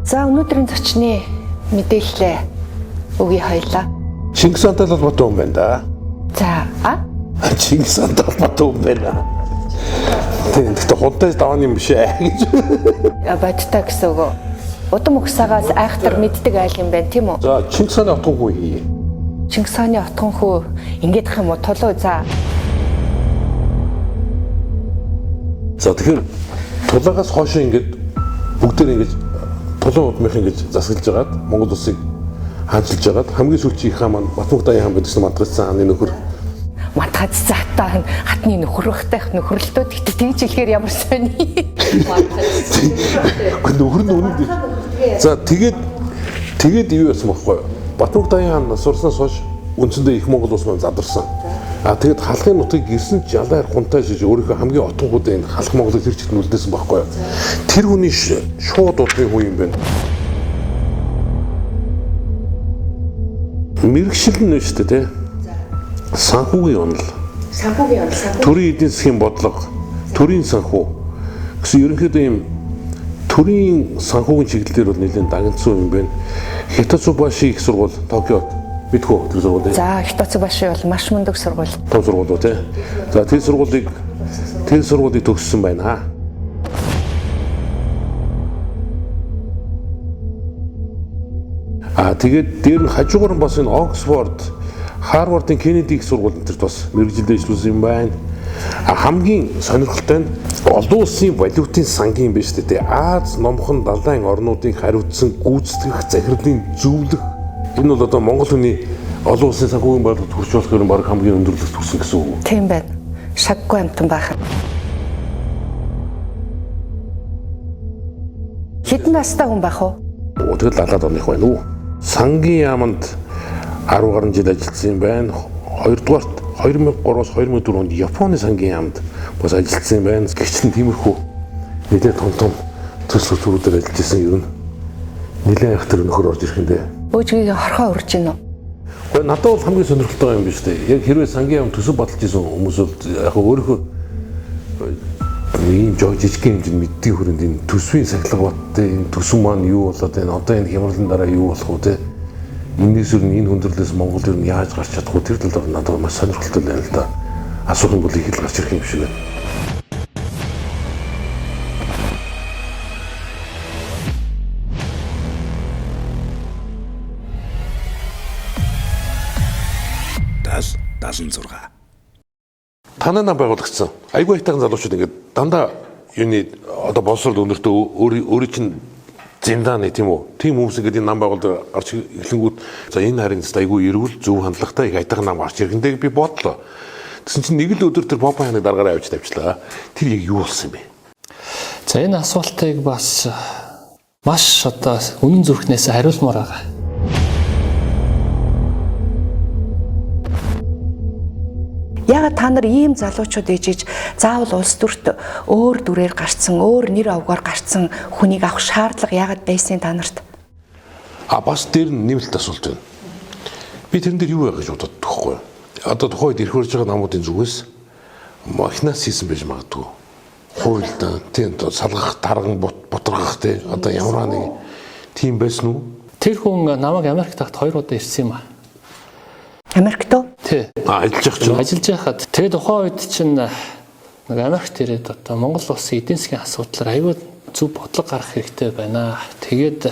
За өнөөдрийн зочны мэдээлэлээ өгье хоёлаа. Чингис хантай холбоотой юм байна да. За Чингис хантай холбоотой юм байна. Тэгтээ хунтай даван юм биш ээ гэж. Бодтой гэсэн үг. Удам өгсаагаас айхтар мэддэг айл юм байна тийм үү? За Чингис хааны отгон хүү хий. Чингис хааны отгон хүү ингэдэх юм уу толоо за. За тэгэхээр тулаагаас хойш ингэж бүгдээр ингэж тулуун удмынх ингэж засаглаж байгаад Монгол улсыг хаанчилж байгаад хамгийн сүүлчийн их хаан маань Батмунх даян хаан гэдэг чинь мадгацсан хааны нөхөр. Мадгацсан хатаа хатны нөхрөхтэй нөхрөлтөө тэгж хэлэхээр ямар сони. Нөхөр нь үнэнд. За тэгээд юу яасан бэхгүй. Батмунх даян хаан сурснаас хойш үндсэндээ их Монгол улс маань задарсан. Тэгээд халахын нутгийг гэрсэн жалаар хунтай шиж өөрийнхөө хамгийн отонгуудын халах Монголыг тэр чигт үлдээсэн байхгүй. Тэр хүний шууд удмын хүн юм байна. Мэргэшил нь шүү дээ тий. Санхүүгийн онол. Санхүүгийн онол. Төрийн эдийн засгийн бодлого, төрийн санхүү гэсэн ерөнхийдөө юм төрийн санхүүгийн чиглэлээр бол нэлээд дагнцсан юм байна. Хятад-Цубаши их сургууль Токиод мэдхүү тэр сургууль. За Хятад-Цубаши бол маш мундаг сургууль. Том сургууль тий. За тэр сургуулийг төгссөн байна. Тэгээд дээр нь хажуугаар нь бас энэ Оксфорд, Харвардын Кеннеди их сургууль энэ бас мэргэжилд ажилласан юм байна. Хамгийн сонирхолтой нь олон улсын валютын сангийн биш үү? Аз номхон далайн орнуудыг хариуцсан гүйцэтгэх захирлын зөвлөх. Энэ бол одоо Монгол хүний олон улсын санхүүгийн бодлогод хүрч болох юм баг хамгийн өндөрлөлт хүрсэн гэсэн үг. Тийм байна. Шаггүй амтан байх. Хэдэн настай хүн байх вэ? Тэгэл 70-аад оных байна уу? Сангийн яамд 10 гаруй жил ажилласан юм байна. Хоёрдугаарт 2003-аас 2004 онд Японы сангийн яамд бас ажилласан юм байна. Гэвч тиймэрхүү нэлээд том төсөл төрүүдээр ажиллаж исэн юм. Нэлээд их төр нөхөр орж ирэх юм дээ. Өөжгийг хорхоо урж гинөө. Гэхдээ надад бол хамгийн сонирхолтой юм биш үү? Яг хэрвээ сангийн яам төсөв баталж исэн хүмүүс бол яг өөрийнхөө ийм жижигхэн хэмжээнд мэддэг хүрээнд энэ төсвийн сахилга баттай энэ төсөв маань юу болоод энэ одоо энэ хямралын дараа юу болох вэ те? Энэс өөр энэ хүндрэлээс Монгол ер нь яаж гарч чадах вэ? Тэр талаар надад маш сонирхолтой байна л да. Асуух юм бол их л гарч ирэх юм шиг байна. Танай нам байгуулагдсан. Айгүй айтайхан залуучууд ингээд дандаа юуны одоо боловсрол өнөртөө өөрийн чинь зиндааны тийм үү? Тийм хүмүүс ингээд энэ нам байгуулалт гарч эхлэнгүүт за энэ харин айгүй эрүүл зөв хандлагатай их айтайхан нам гарч ирэхэнтэй би бодлоо. Тэгсэн чинь нэг л өдөр тэр Бопа хааны даргаараа авч тавьчлаа. Тэр яг юу болсон юм бэ? За энэ асуултыг бас маш одоо үнэн зүрхнээс хариулмаар байгаа. Ягаад та нар ийм залуучууд ээжиж заавал улс төрт өөр дүрээр гарцсан, өөр нэр авгаар гарцсан хүнийг авах шаардлага ягаад байсан та нарт? Бас дээр нь нэмэлт асуулт байна. Би тэрэн дээр юу яах гэж боддог вэ? Одоо тухайд ирэх хурж байгаа намуудын зүгээс махинаас хийсэн байж магадгүй. Хуйлд тийм салгах, тарган бутрах тий одоо ямар нэг тийм байсан уу? Тэр хүн намайг Америк тагт 2 удаа ирсэн юм аа. Америкт уу? Тий. Ажиллаж байхад тэгээд тухайн үед чинь нэг Америкт ирээд одоо Монгол улсын эдийн засгийн асуудлаар аюул зөв бодлого гаргах хэрэгтэй байна. Тэгээд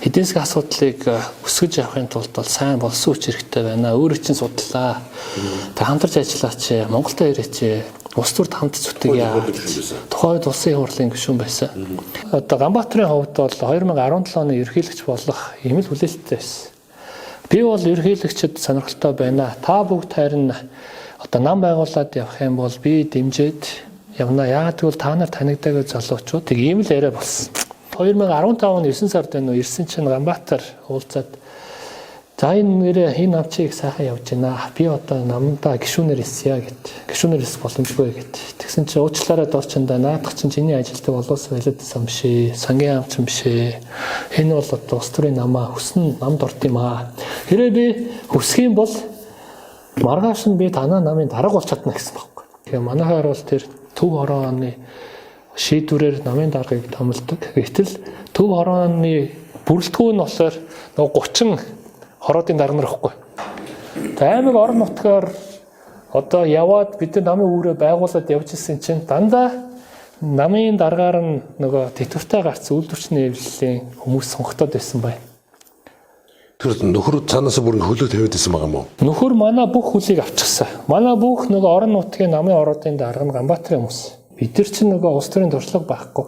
эдийн засгийн асуудлыг өсгөж явахын тулд бол сайн болсон хүч хэрэгтэй байна. Өөрөө чинь судлаа. Тэг хамтарч ажиллаач. Монголд ирээч. Улс төрд хамт зүтгэе. Тухайн үед улсын хурлын гишүүн байсан. Одоо Ганбаатарын хувьд бол 2017 оны ерөнхийлөгч болох ийм л хүлээлттэй байсан. Би бол ерөнхийлөгчд сонирхолтой байна. Та бүгд харин одоо нам байгуулад явах юм бол би дэмжиж явна. Яагаад гэвэл та нар танигдаг залуучууд тэг ийм л яриа болсон. 2015 оны 9 сард байна уу ирсэн чинь Ганбаатар уулзаад за энэ намчийг сайхан явж байна. Би одоо намдаа гишүүнээр ирсэе гэд. Гишүүнээр ирэх боломжгүй гэд. Тэгсэн чинь уучлаарай дуучиндаа наадах чинь чиний ажилтдаг болоос байлдсан юм шээ. Сангийн амч юм шээ. Энэ бол одоо улс төрийн намаа хүснэ намд орд юм аа. Хэрэг би хүсэх юм бол маргааш нь би танаа намын дарга болж чадна гэсэн байхгүй. Тэгээ манайхаар бол тэр төв хорооны шийдвэрээр намын даргыг томилдог. Гэтэл төв хорооны бүрэлдэхүүн нь болохоор нөгөө 30 хороодын дарга нар ихгүй. Аймаг орон нутгаар одоо яваад бид нар намын үүрээ байгуулад явж исэн чинь дандаа намын даргаар нь нөгөө тэтгэвртэй гарц үйлдвэрчний эвлэлийн хүмүүс сонгогдоод байсан байна. Тэр нөхөр цаанаас бүр хөлөө тавиад байсан байгаа юм уу? Нөхөр манай бүх хөлийг авчихсан. Манай бүх нөгөө орон нутгийн намын ороодын дарга нь Ганбаатарын хүмүүс. Бид нар чинь нөгөө улс төрийн туршлага байхгүй.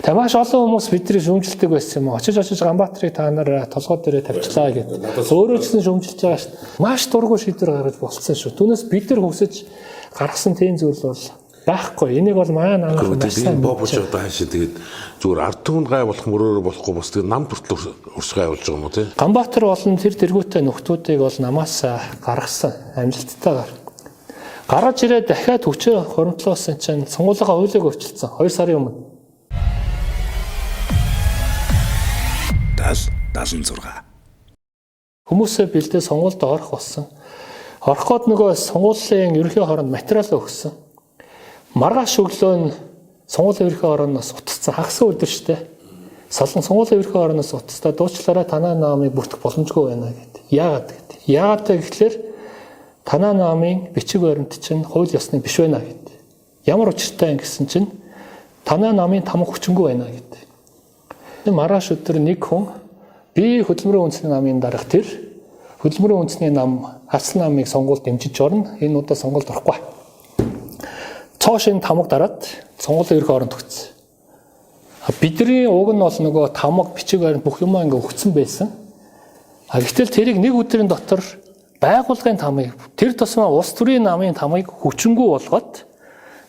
Тэгээ маш олон хүмүүс бидний шүүмжилдэг байсан юм. Очиж Ганбаатарыг та нар толгой дээрээ тавьчлаа гэдэг. Өөрөө ч шүүмжилж байгаа шүү дээ. Маш дургүй шийдвэр гаргаж болцсон шүү. Түүнээс бид нар хүсэж гаргасан тийм зүйл бол байхгүй. Энийг бол маань анх мэдсэн бобож одоо хаашаа тэгээд зүгээр ард түмэнд гай болох мөрөөрөө болохгүй бас тэгээд нам төртөл урсгай явуулж байгаа юм уу тий? Ганбаатар болон тэр тэргүүтэй нөхдүүдийг бол намаас гаргасан амжилттайгаар. Гараж ирээд дахиад хүчээр хоримтлуулсан чинь сонгуулийн хуулийг өөрчилсөн 2 сарын өмнө. 76. Хүмүүсээ бэлдээ сонгуульд орох болсон. Ороход нөгөө сонгуулийн ерөнхий хооронд материал өгсөн. Маргааш өглөө нь сонгуулийн ерөнхий хоороноос утассан хагас өдөр штэ. Солон сонгуулийн ерөнхий хоороноос утастаа дуучлаараа танаа намыг бүртгэх боломжгүй байна гэдэг. Яагаад гэдэг. Яагаад гэвэл танаа намын бичиг баримт чинь хууль ёсны биш байна гэдэг. Ямар учиртай юм гэсэн чинь танаа намын тамга хүчингүй байна гэдэг. Маргааш өдөр нэг хүн би хөдөлмөрийн үндэсний намын дарга тэр хөдөлмөрийн үндэсний нам арслан намыг сонгуульд дэмжиж орно. Энэ удаа сонгуульд орохгүй. Цоош энэ тамга дараад сонгуулийн ерөнхий хооронд өгсөн. Бидний уг нь бол нөгөө тамга бичиг баримт бүх юм ингээ өгсөн байсан. Гэтэл тэрийг нэг өдрийн дотор байгууллагын тамгыг тэр тусмаа улс төрийн намын тамгыг хүчингүй болгоод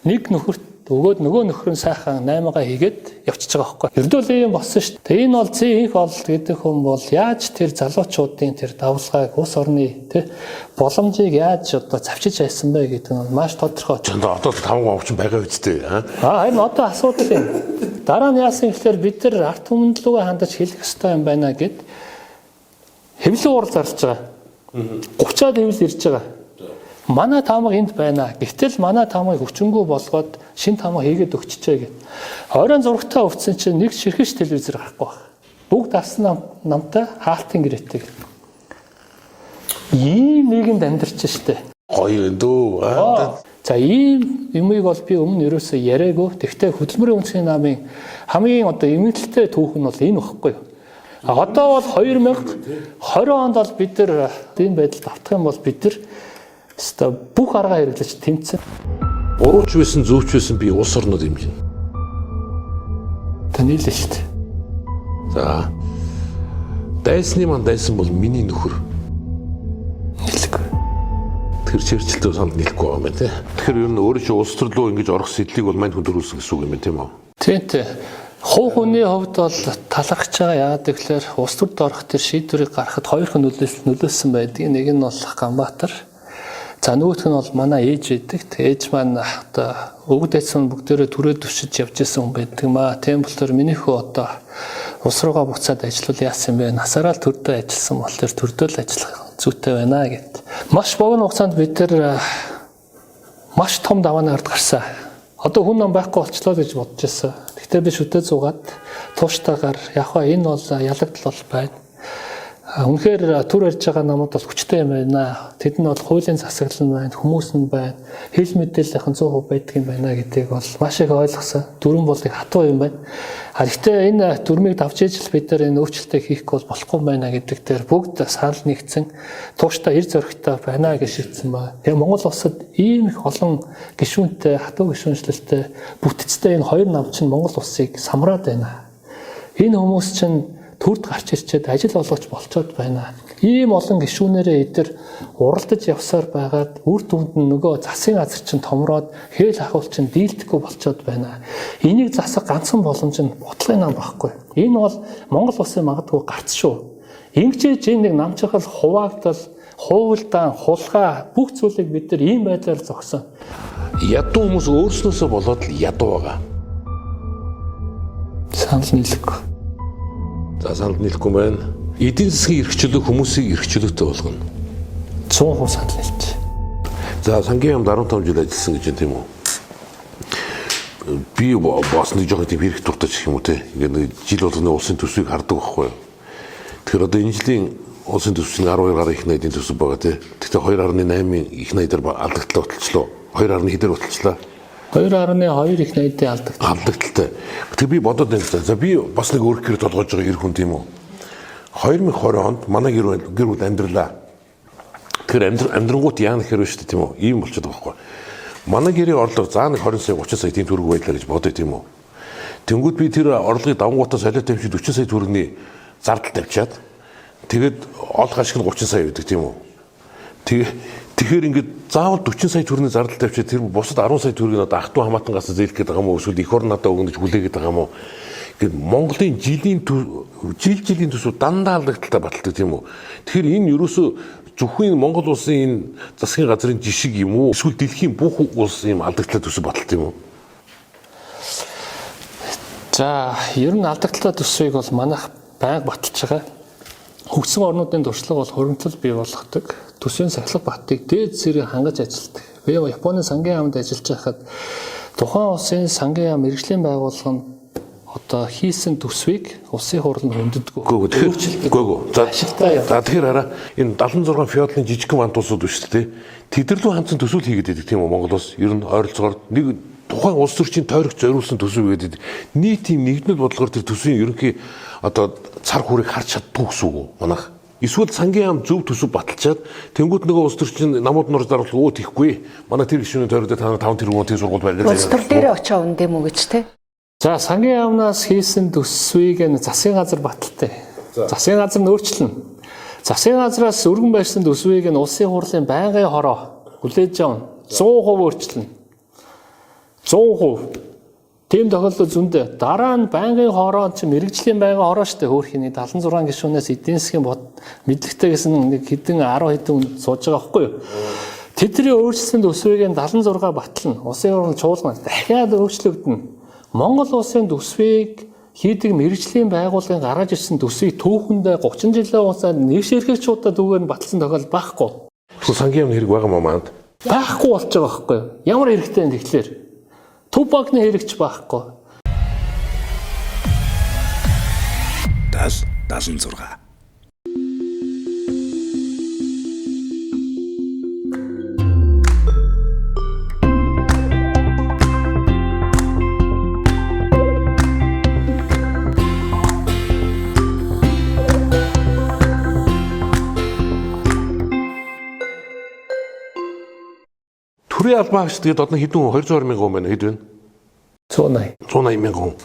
нэг нөхөрт өгөөд нөгөө нөхөр нь сайхан 8-гаа хийгээд явчихж байгаа байхгүй. Ердөө ийм болсон шүү дээ. Энэ бол зээх бол гэдэг хүн бол яаж тэр залуучуудын тэр давлгааг ус орны тэр боломжийг яаж одоо завчиж байсан бэ гэдэг нь маш тодорхой. Одоо тамга овч байгаа үстэй. Харин одоо асуудал юм. Дараа нь яасан гэхээр бид нар арт түмэнд лүгээ хандаж хэлэх ёстой юм байна гэд хэвлэн урал зарлж байгаа. 30-аад хэвлэл ирж байгаа. Манай тамга энд байна. Гэтэл манай тамгыг хүчингүй болгоод шин тамга хийгээд өгччээ гэд. Оройн зурагтаа өвцсөн чинь нэг ширхэж телевизээр гарахгүй байна. Бүгд арсан намтай хаалтын гэрээтэй. Ийм нийгэмд амьдарч штэ. Гоё дөө. За ийм юмыг бол би өмнө ерөөсөө яриаггүй. Тэгвэл хөдөлмөрийн үндэсний намын хамгийн одоо эмгэнэлтэй түүх нь бол энэ багхгүй юу? Одоо бол 2020 онд бол бид нар энэ байдалд автах юм бол бид нар бүх арга хэрэглэж тэмцэн. Урууч байсан, зөвч байсан би улс орнод юм чинь. Танил л шүү дээ. За. Дайсны ман дайсан бол миний нөхөр. Нийлэхгүй. Тэр чирчлэлтэй санд нийлэхгүй байгаа юм байна тий. Тэгэхээр ер нь өөрөө чи улс төр рүү ингэж орох сэтлийг бол мань хүн төрүүлсэн гэсэн үг юм байна тийм үү? Тийм. Хуу хүний хувьд бол талархаж байгаа. Яагаад гэвэл улс төрд орох тэр шийдвэрийг гаргахад хоёр хүн нөлөөлсөн байдаг. Нэг нь бол Ганбаатар. За нөгөөх нь бол манай ээж байдаг. Ээж маань одоо өвөг дайсан бүгдээрээ түрээд төвшиж явж исэн хүн байдаг маа. Тийм болохоор миний хүү одоо улс руугаа буцаад ажиллавал яасан бэ? Насаараа л төрдөө ажилласан бол тэр төрдөө л ажиллах зүйтэй байна гэд. Маш богино хугацаанд бид тэр маш том давааны ард гарсан. Одоо хүн нам байхгүй болчлоо гэж бодож байсан. Гэхдээ би шүтээ зугаад тууштайгаар яг энэ бол ялагдал бол байна. Үнэхээр түр ярьж байгаа намууд бол хүчтэй юм байна. Тэд нь бол хуулийн засаглал байна, хүмүүс нь байна, хэл мэдээллийн 100% байдаг юм байна гэдгийг бол маш их ойлгосон. Дүрэн болыг хатуу юм байна. Гэхдээ энэ дүрмийг давж ижил бид нар энэ өөрчлөлтийг хийх бол болохгүй байна гэдэг дээр бүгд санал нэгдсэн тууштай эр зоригтой байна гэж шийдсэн байна. Тэгээ Монгол улсад ийм их олон гишүүнтэй, хатуу гишүүнчлэлтэй бүтцтэй энэ хоёр нам чинь Монгол улсыг самраад байна. Энэ хүмүүс чинь төрд гарч ирчээд ажил олгож болцоод байна. Ийм олон гишүүнээрээ эдгээр уралдаж явсаар байгаад үр дүнд нь нөгөө засгийн газар чинь томроод хээл ахуул чинь дийлдэхгүй болцоод байна. Энийг засах ганцхан боломж нь бодлогын нам байхгүй. Энэ бол Монгол улсын магадгүй гарц шүү. Ингэжээж энэ нэг намчхал хуваагдал, хуулдаан, хулгай бүх зүйлийг бид нар ийм байдлаар зогсон. Ядуу хүмүүс өөрснөөсөө болоод л ядуу байгаа. Санал нийлэхгүй. За санал нийлэхгүй байна. Эдийн засгийн эрхчлөлөө хүмүүсийг эрхчлөлтөй болгоно. 100% санал нийлж. За сангийн яамд 15 жил ажилласан гэж юм тийм үү? би бас нэг жоохон тийм хэрэг дуртай гэх юм уу те. Ингээд жил болгоны улсын төсвийг хардаг байхгүй юу. Тэгэхээр одоо энэ жилийн улсын төсвийн 12 гаруй их найдын төсөв байгаа те. Гэхдээ 2.8-ын их найдаар алдагдлаа болчихлоо. 2.1 дээр болчихлоо. 2.2 их найдын алдагдaltaй. Тэг би бодоод байна. За би бас нэг өөр гэр толгойж байгаа эр хүн тийм үү. 2020 онд манай гэр бүл амьдралаа. Тэгэхээр амьдрангуут яа нэхэр вэ шүү дээ тийм үү? Ийм болчиход байгаа байхгүй. Манай гэрийн орлого заа нэг 20 сая 30 сая тийм төгрөг байлаа гэж бодъё тийм үү. Тэнгүүд би тэр орлогыг давангуудаа солиот тавьчих 40 сая төгрөгийн зардал тавьчаад тэгээд ол хашиг нь 30 сая байдаг тийм үү. Тэгэхээр ингээд заавал 40 сая төгрөгийн зардал тавьчаад тэр бусад 10 сая төгрөгийг одоо ах トゥ хамаатангаас зээлэх гээд байгаа юм уу? Эсвэл их орн надад өгнө гэж хүлээгээд байгаа юм уу? Ингээд Монголын жилийн төсөв дандаа алдагдaltaй баталдаг тийм үү. Тэгэхээр энэ ерөөсөө зөвхөн Монгол улсын энэ засгийн газрын жишг юм уу? Эсвэл дэлхийн бүх улс ийм алдагдaltaй төсөв баталт юм уу? За, ер нь алдагдaltaй төсвийг бол манайх байнга баталж байгаа. Хөгжсөн орнуудын туршлага бол хөрөнгөлт бий болгодог. Төсвийн сахилга батыг дээд зэрэг хангаж ажилладаг. Би Японы сангийн яамд ажиллаж байхад тухайн улсын сангийн яам мэргэжлийн байгууллага нь одоо хийсэн төсвийг улсын хурланд хөндөгдгөө. Үгүй. За тэгэхээр хараа энэ 76 феодалын жижигхэн вант улсууд биш үү? Тэдэрлүү хандсан төсөв хийгээд байдаг тийм үү Монгол улс? Ер нь ойролцоогоор нэг тухайн улс төрчийн тойрогч зориулсан төсөв хийгээд байдаг. Нийтийн нэгдмэл бодлогоор тэр төсвийн ерөнхий одоо цар хүрийг харж чаддгүй гэсэн үг манайх. Эсвэл сангийн яам зөв төсөв баталчаад тэнгуут нөгөө улс төрчин намууд норж дарвал өө тийхгүй. Манай тэр гишүүний тойрогт 5 тэрбум тийм сургууль барьдаг. Улс төр дээр очоо үндэ мүү гэж те. За, сангийн яамнаас хийсэн төсвийг засгийн газар баталтай. Засгийн газар нь өөрчлөнө. Засгийн газраас өргөн байрсан төсвийг нь улсын хурлын байнгын хороо хүлээж авна. 100% өөрчлөнө. 100%. Тийм тохиолдол зөндөө. Дараа нь байнгын хороо чи мэрэгжлийн байнгын хороо штэ хөөрхний 76 гишүүнээс эдийн засгийн мэдлэгтэй гэсэн нэг хэдэн 10 хэдэн сууж байгаа байхгүй юу? Тэдний өөрчлөсөн төсвийг нь 76 батална. Улсын хурлын чуулган дахиад өөрчлөгдөнө. Монгол улсын төсвийг хийдэг мэргэжлийн байгууллагын гаргаж ирсэн төсвийг түүхэндээ 30 жилийн хугацаанд нэгш эрхлэгчудад үгээр нь баталсан тохиолдол байхгүй. Сангийн яамны хэрэг байгаа маа манд. Байхгүй болж байгаа байхгүй юу? Ямар хэрэгтэй юм тэгэхээр? Төв банкны хэрэгч байхгүй. 76. Төрийн албан хаагч тэгээд одоо хэдэн 200 мянган хүн байна хэд вэ? 180 мянган хүн.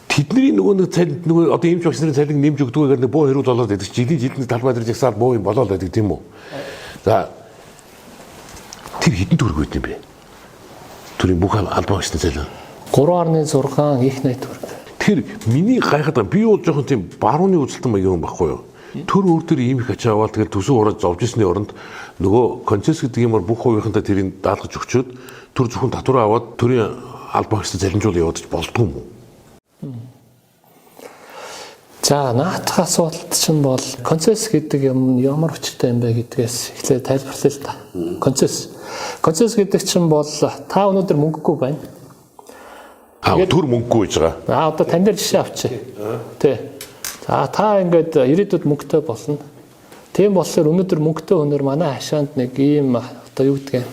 Тэдний нөгөө нэг цалин нөгөө одоо эмч багш нарын цалин нэмж өгдөггээр нэг буу хэрүүл болоод байдаг. Жилийн талбай дээр жагсаал буу юм болоод байдаг тийм үү? За тэр хэдэн төгрөг байт юм бэ? Төрийн бүх албан хаагчны цалин 3.6 их найт төгрөг. Тэр миний гайхаад би бол жоохон тийм барууны үзэлтэн маяг юм байхгүй юу? Төр өөр төр ийм их ачаавал тэгэл төсөв ураад зовж ирсний оронд нөгөө концесс гэдэг юмар бүх хувийнхантаа тэрийг даалгаж өгчөөд төр зөвхөн татвараа аваад төрийн албан хаагчдад залинжуул явуулж болдгүй юм уу? За, наадах асуулт чинь бол концесс гэдэг юм ямар хүчтэй юм бэ гэдгээс эхлээд тайлбарлая л да. Концесс гэдэг чинь бол та өнөөдөр мөнгөгүй байна. Төр мөнгөгүй гэж байгаа. Одоо тань дээр жишээ авчи. Тэ. За, та ингээд ирээдүйд мөнгөтэй болно. Тийм болохоор өнөөдөр мөнгөтэй өнөр манай хашаанд нэг ийм одоо юу гэдгийг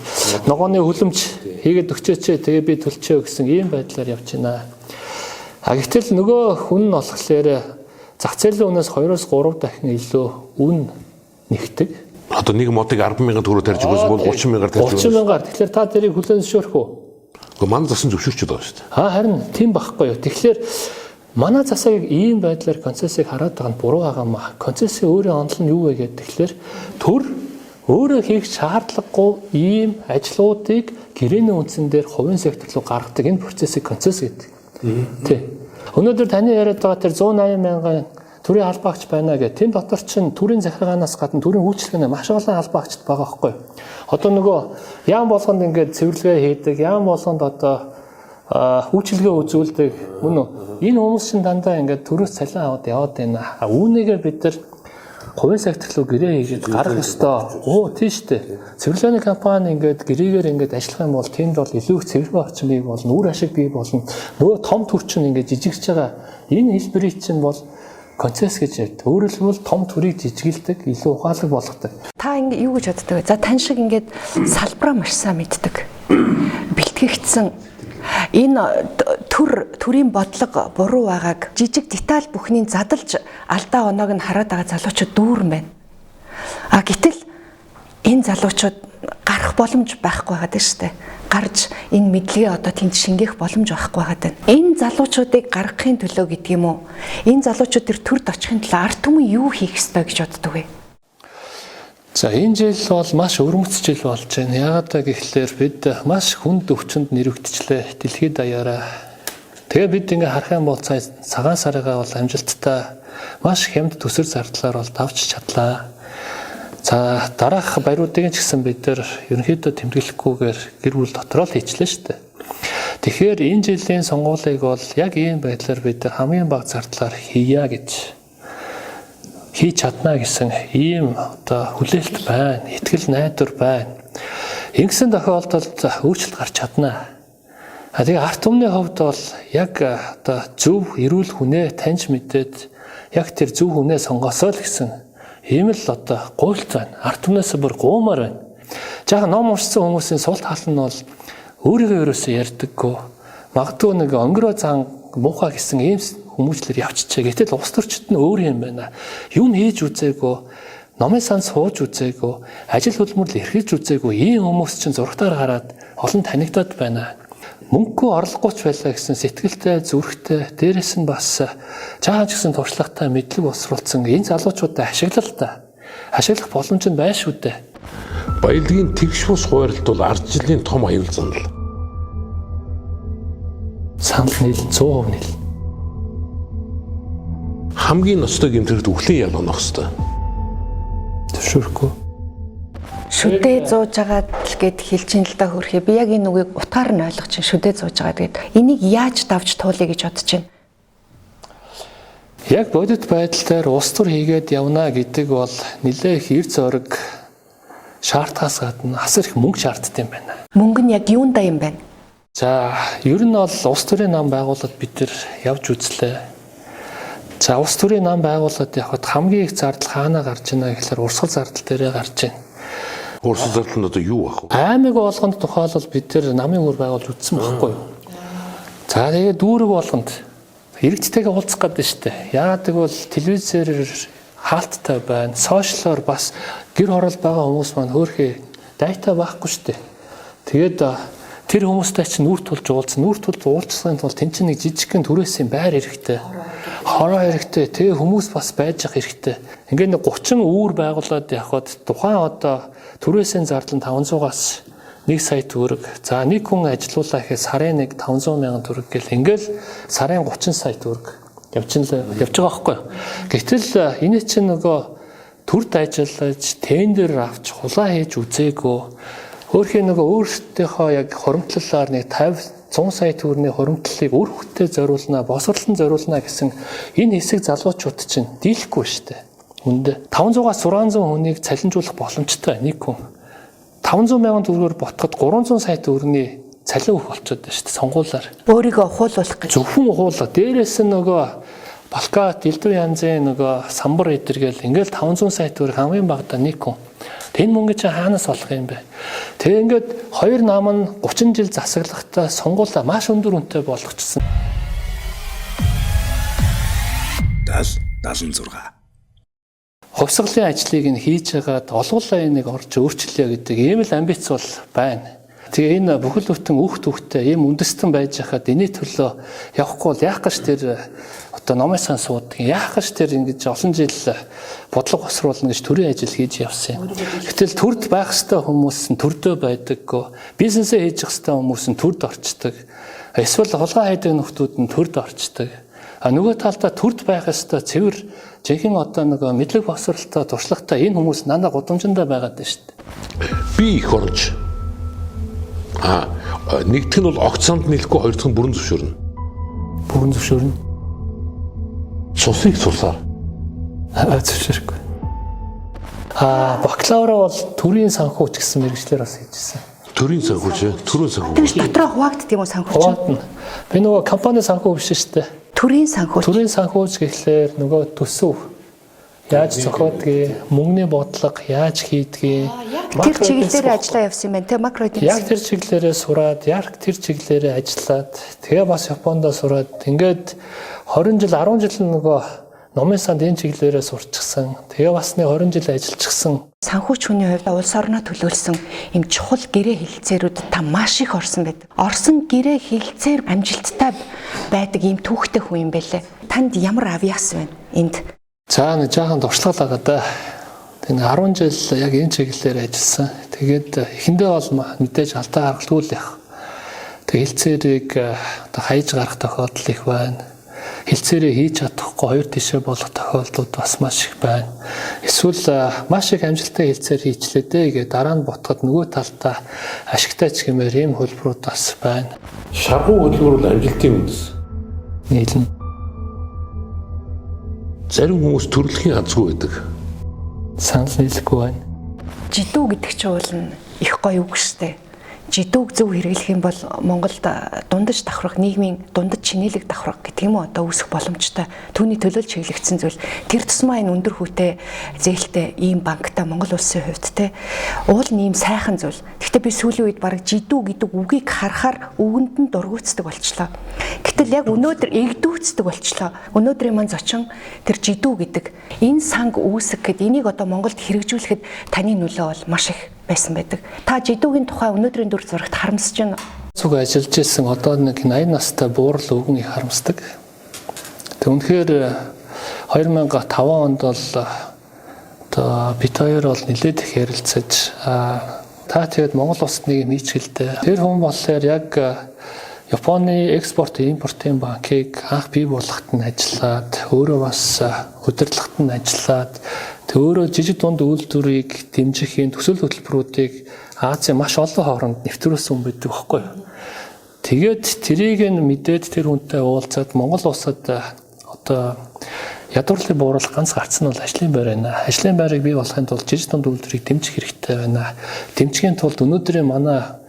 ногооны хөлөмж хийгээд өгчөөч тэгээ би төлчөө гэсэн ийм байдлаар явж байна. Гэтэл нөгөө хүн нь болохоор зах зээлийн үнээс 2-3 дахин илүү үн нэгдэг. Одоо нэг модыг 10,000 төгрөг тарьж өгөөс бол 30,000-аар тарьж өгөөс. 30,000-аар. Тэгэхээр та тэрийг хүлээн зөвшөөрөх үү? Гэхдээ манай засан зөвшөөрчөд байгаа шүү дээ. Харин тийм байхгүй юу. Тэгэхээр манай засаг ийм байдлаар концессыг хараад байгаа нь буруу байгаа маа. Концессийн өөрийн онол нь юу вэ гэдэг тэгэхээр төр өөрөө хийх шаардлагагүй ийм ажлуудыг гэрээний үндсэн дээр хувийн сектор руу гаргадаг энэ процессыг концесс гэдэг. Тий. Өнөөдөр таны яриад байгаа тэр 180 мянган төрийн албаагч байна гэх. Тэн дотор чинь төрийн захиргаанаас гадна төрийн үйлчлэгнээ маш олон албаагчд байгаа байхгүй. Одоо нөгөө яам болгонд ингээд цэвэрлэгээ хийдэг, яам болгонд одоо үйлчлэгээ үзүүлдэг. Мөн үү? Энэ хүмүүс чинь дандаа ингээд төрөөс цалин аваад яваад байна. Үүнийгээ бид нар хувийн сектор руу гэрээ хийгээд гарах ёстой. Оо тийш үү. Цэвэрлэгээний компани ингээд гэрээгээр ингээд ажиллах юм бол тэнд бол илүү их цэвэрлэгээ орчин бий болно, үр ашиг бий болно. Нөгөө том төрчин ингээд жижигч байгаа. Энэ хэлбэрийг чинь бол концесс гэж ярьдаг. Өөрөөр хэлбэл том төрийг жижигэлдэг, илүү ухаалаг болгодог. Та ингэ юу гэж боддог вэ? За тань шиг ингээд салбараа маш сайн мэддэг. Бэлтгэгдсэн энэ төрийн бодлого буруу байгааг жижиг деталь бүхнийг задалж алдаа оноог нь хараад байгаа залуучууд дүүрэн байна. Гэтэл энэ залуучууд гарах боломж байхгүй байгаа шүү дээ. Гарч энэ мэдлэгээ одоо тэнд шингээх боломж байхгүй байгаа даа. Энэ залуучуудыг гаргахын төлөө гэдэг юм уу? Энэ залуучууд төрд очихын төлөө ард түмэн юу хийх ёстой гэж боддог вэ? За энэ жил бол маш өвөрмөц жил болж байна. Яагаад гэвэл бид маш хүнд өвчнөд нэрвэгдчихлээ дэлхийд даяараа. Тэгээ бид ингээ харах юм бол цагаан сарыгаа бол амжилттай маш хямд төсөр зардлаар бол давж чадлаа. За дараах баяруудыг ч гэсэн бид ерөнхийдөө тэмдэглэхгүйгээр гэр бүл дотроо л хийчлээ шүү дээ. Тэгэхээр энэ жилийн сонгуулийг бол яг ийм байдлаар бид хамгийн бага зардлаар хийя гэж хийж чадна гэсэн ийм одоо хүлээлт байна, итгэл найдвар байна. Ингэсэн тохиолдолд өөрчлөлт гарч чадна. Тэгээ ард түмний хувьд бол яг одоо зөв эрүүл хүнээ таньж мэдээд яг тэр зөв хүнээ сонгосоо л гэсэн ийм л одоо гуйлт байна. Ард түмнээс бүр гуумаар байна. Жаахан ном уншсан хүмүүсийн сул тал нь бол өөрийгөө ерөөсөө ярьдаггүй. Магадгүй нэг өнгөрөө зан муухай гэсэн ийм хүмүүжлэр явчихжээ. Гэтэл улс төрчид нь өөр юм байна. Юм хийж үзээгүй, номын сан сууж үзээгүй, ажил хөдөлмөрлө эрхэлж үзээгүй ийм хүмүүс чинь зургатаар хараад олон танигдаад байна. Мөнгөгүй орлогогч байлаа гэсэн сэтгэлтэй, зүрхтэй, дээрэс нь бас жаахан ч гэсэн туршлагатай мэдлэг боловсруулсан энэ залуучуудаа ашиглах боломж нь байна шүү дээ. Баялагын тэгш бус хуваарлт бол ард жилийн том аюул занал. Санал нийл 100% нийл. Хамгийн ностой гэмтэрд өвлийн ял онох хэвээр. Зөвшөөрөхгүй. Шүдээ зууж агаад л гэд хэлж ин л да хөрхий. Би яг энэ үгийг утгаар нь ойлгож чинь шүдээ зууж агаад гэд энийг яаж давж туулъя гэж бодож байна. Яг бодит байдлаар улс төр хийгээд явна гэдэг бол нэлээ их эрд зориг шаардлагаас гадна асар их мөнгө шаарддаг юм байна. Мөнгө нь яг юундаа юм байна? За ер нь бол улс төрийн нам байгуулалт бид нар явж үзлээ. За улс төрийн нам байгуулалт явахад хамгийн их зардал хаана гарч ийна гэхээр урсгал зардал дээрээ гарч байна. Урсгал зардал нь одоо юу байх вэ? Аймаг болгонд тухайлбал бид нар намын үр байгуулж үзсэн байхгүй юу? За тэгээд дүүрэг болгонд иргэдтэйгээ уулзах гэдэг шүү дээ. Яагаад гэвэл телевизээр хаалттай байна. Сошиалор бас гэр хороол байгаа хүмүүс маань хөөрхий дайта байхгүй шүү дээ. Тэгээд тэр хүмүүстэй чинь нүрт тулж уулзсан. Нүрт тулж уулзсан тул тэн чинь нэг жижигхэн түрээсийн байр хэрэгтэй. Хороо хэрэгтэй. Тэгээ хүмүүс бас байж ах хэрэгтэй. Ингээд нэг 30 үүр байгуулад явхад тухайн одоо түрээсийн зардал нь 500-аас 1 сая төгрөг. За нэг хүн ажилуулаа гэхэд сарын нэг 500 мянган төгрөг гэл ингээл сарын 30 сая төгрөг явж байгаа байхгүй юу. Гэтэл энэ чинь нөгөө төрд ажиллаж, тендер авч, хулаа хийж үзээгүй. Өөрхийн нөгөө өөртөөхөө яг хуримтлалаар нэг 50-100 сая төгрөгийн хуримтлалыг үр хөвгтөд зориулна, босрлон зориулна гэсэн энэ хэсэг залуучууд чинь дийлэхгүй шүү дээ. Үндэ 500-аас 600 хүнийг цалинжуулах боломжтой нэг хүн. 500 мянган төгрөгөөр ботход 300 сая төгрөгийн цалин өгөх болчиход байна шүү дээ сонгуулаар. Өөрийгөө ухуулах гэж. Зөвхөн ухуулаа. Дээрээс нь нөгөө балкат, элдв янзын нөгөө самбар идэргээл ингээл 500 сая төгрөг хамгийн багадаа нэг хүн. Энэ мөнгө чи хаанаас олох юм бэ? Тэгээ ингээд хоёр нам нь 30 жил засаглахтаа сонгуулаа маш өндөр үнэтэй болгочихсон. 76. Хувьсгалын ажлыг нь хийж хагаад олгуулаа энийг орж өөрчлөе гэдэг ийм л амбиц бол байна. Тэгээ энэ бүхэл бүтэн хүүхдтэй ийм үндэстэн байж хахад энэ төлөө явахгүй бол яах гэж тэр одоо номын сан суудаг. Яах гэж тэр ингэж олон жил бодлого босруулна гэж төрийн ажил хийж явсан юм. Гэтэл төрд байх ёстой хүмүүс нь төрдөө байдаггүй. Бизнесээ хийж явах ёстой хүмүүс нь төрд орчдөг. Эсвэл хулгай хайдаг нөхдүүд нь төрд орчдөг. Нөгөө талдаа төрд байх ёстой цэвэр жинхэнэ одоо нэг мэдлэг босролтой туршлагатай энэ хүмүүс нандаа гудамжиндаа байгаад байна шүү дээ. Би их орж нэгдүгээр нь бол огцонд нийлэхгүй, хоёр дахь нь бүрэн зөвшөөрнө. Бүрэн зөвшөөрнө. Цусыг цусаар. Зөвшөөрөхгүй. Бакалавра бол төрийн санхүүч гэсэн мэргэжлэр бас хийжсэн. Төрийн санхүүч, төрийн санхүүч. Тэр дотроо хуваагддаг юм уу санхүүч? Хуваагдана. Би нөгөө компани санхүү биш шүү дээ. Төрийн санхүүч. Төрийн санхүүч гэхлээр нөгөө төсөв яаж зохиодгийг, мөнгөний бодлого яаж хийдгийг, Тэр чиглэлээр ажиллаа явсан юм байна те макро эдийн яг тэр чиглэлээрээ сураад, яг тэр чиглэлээрээ ажиллаад, тэгээ бас Японд сураад ингээд 20 жил 10 жил нөгөө номын санд энэ чиглэлээрээ сурчсан. Тэгээ бас нэг 20 жил ажиллачихсан. санхүүч хүний хувьд улс орноо төлөөлсөн им чухал гэрээ хэлэлцээрүүдэд та маш их орсон байдаг. Орсон гэрээ хэлэлцээр амжилттай байдаг ийм түүхтэй хүн юм байлээ. Танд ямар авьяас байна энд? За нэг жаахан туршлага байгаа да. Тэгээ 10 жил яг энэ чиглэлээр ажилласан. Тэгээд эхэндээ бол мэдээж алдаа гаргалгүй л явах. Тэгээ хэлцээрийг одоо хайж гарах тохиолдол их байна. Хэлцээрээ хийж чадахгүй хоёр тишээ болох тохиолдлууд бас маш их байна. Эсвэл маш их амжилттай хэлцээр хийчлээ дээ гэдэг дараа нь ботход нөгөө талдаа ашигтай ч гэмээр ийм хөлбөрүүд бас байна. Шаргуу хөдөлгөөр бол амжилтын үндэс. Нийлнэ. Зарим хүмүүс төрөлхийн азгүй байдаг. Санал нийлэхгүй байна. Жидүү гэдэг чинь бол их гоё үг штэ. Жидүүг зөв хэрэглэх юм бол Монголд дундаж давхрах нийгмийн дундаж чинэлэг давхрах гэдэг юм уу одоо үүсэх боломжтой. Түүний төлөөлж чиглэгдсэн зүйл. Тэр тусмаа энэ өндөр хүүтэй зээлтэй ийм банктай Монгол улсын хувьд те уул нэм сайхан зүйл. Гэхдээ би сүүлийн үед баг жидүү гэдэг үгийг харахаар өвгөнд нь дургуутсдаг болчлоо. Гэтэл яг өнөөдөр эгдүүцдэг болчлоо. Өнөөдрийн маань зочин тэр жидүү гэдэг энэ санг үүсэх гэд энийг одоо Монголд хэрэгжүүлэхэд таны нөлөө бол маш их байсан байдаг. Та жидүүгийн тухай өнөөдрийн дүр зурагт харамсаж байна. Цуг ажиллаж исэн одоо нэг 80 настай буурал өвгөн их харамсдаг. Тэг үнэхээр 2005 онд бол одоо бид хоёр бол нэлээд их ярилцаж та тэгээд Монгол улсад нэг юм хийчихэлтэй. Тэр хүн болохоор яг Японы экспорт импортын банкыг анх бий болгоход нь ажиллаад өөрөө бас удирдлагт нь ажиллаад тэг өөрөө жижиг дунд үйлдвэрийг дэмжихийн төсөл хөтөлбөрүүдийг Азийн маш олон хооронд нэвтрүүлсэн хүн байдаг байхгүй юу. Тэгээд тэрийг нь мэдээд тэр хүнтэй уулзаад Монгол улсад одоо ядуурлын буурал ганц гарцсан бол ажлын байр байна. Ажлын байрыг бий болгохын тулд жижиг дунд үйлдвэрийг дэмжих хэрэгтэй байна. Дэмжихийн тулд өнөөдрийн манай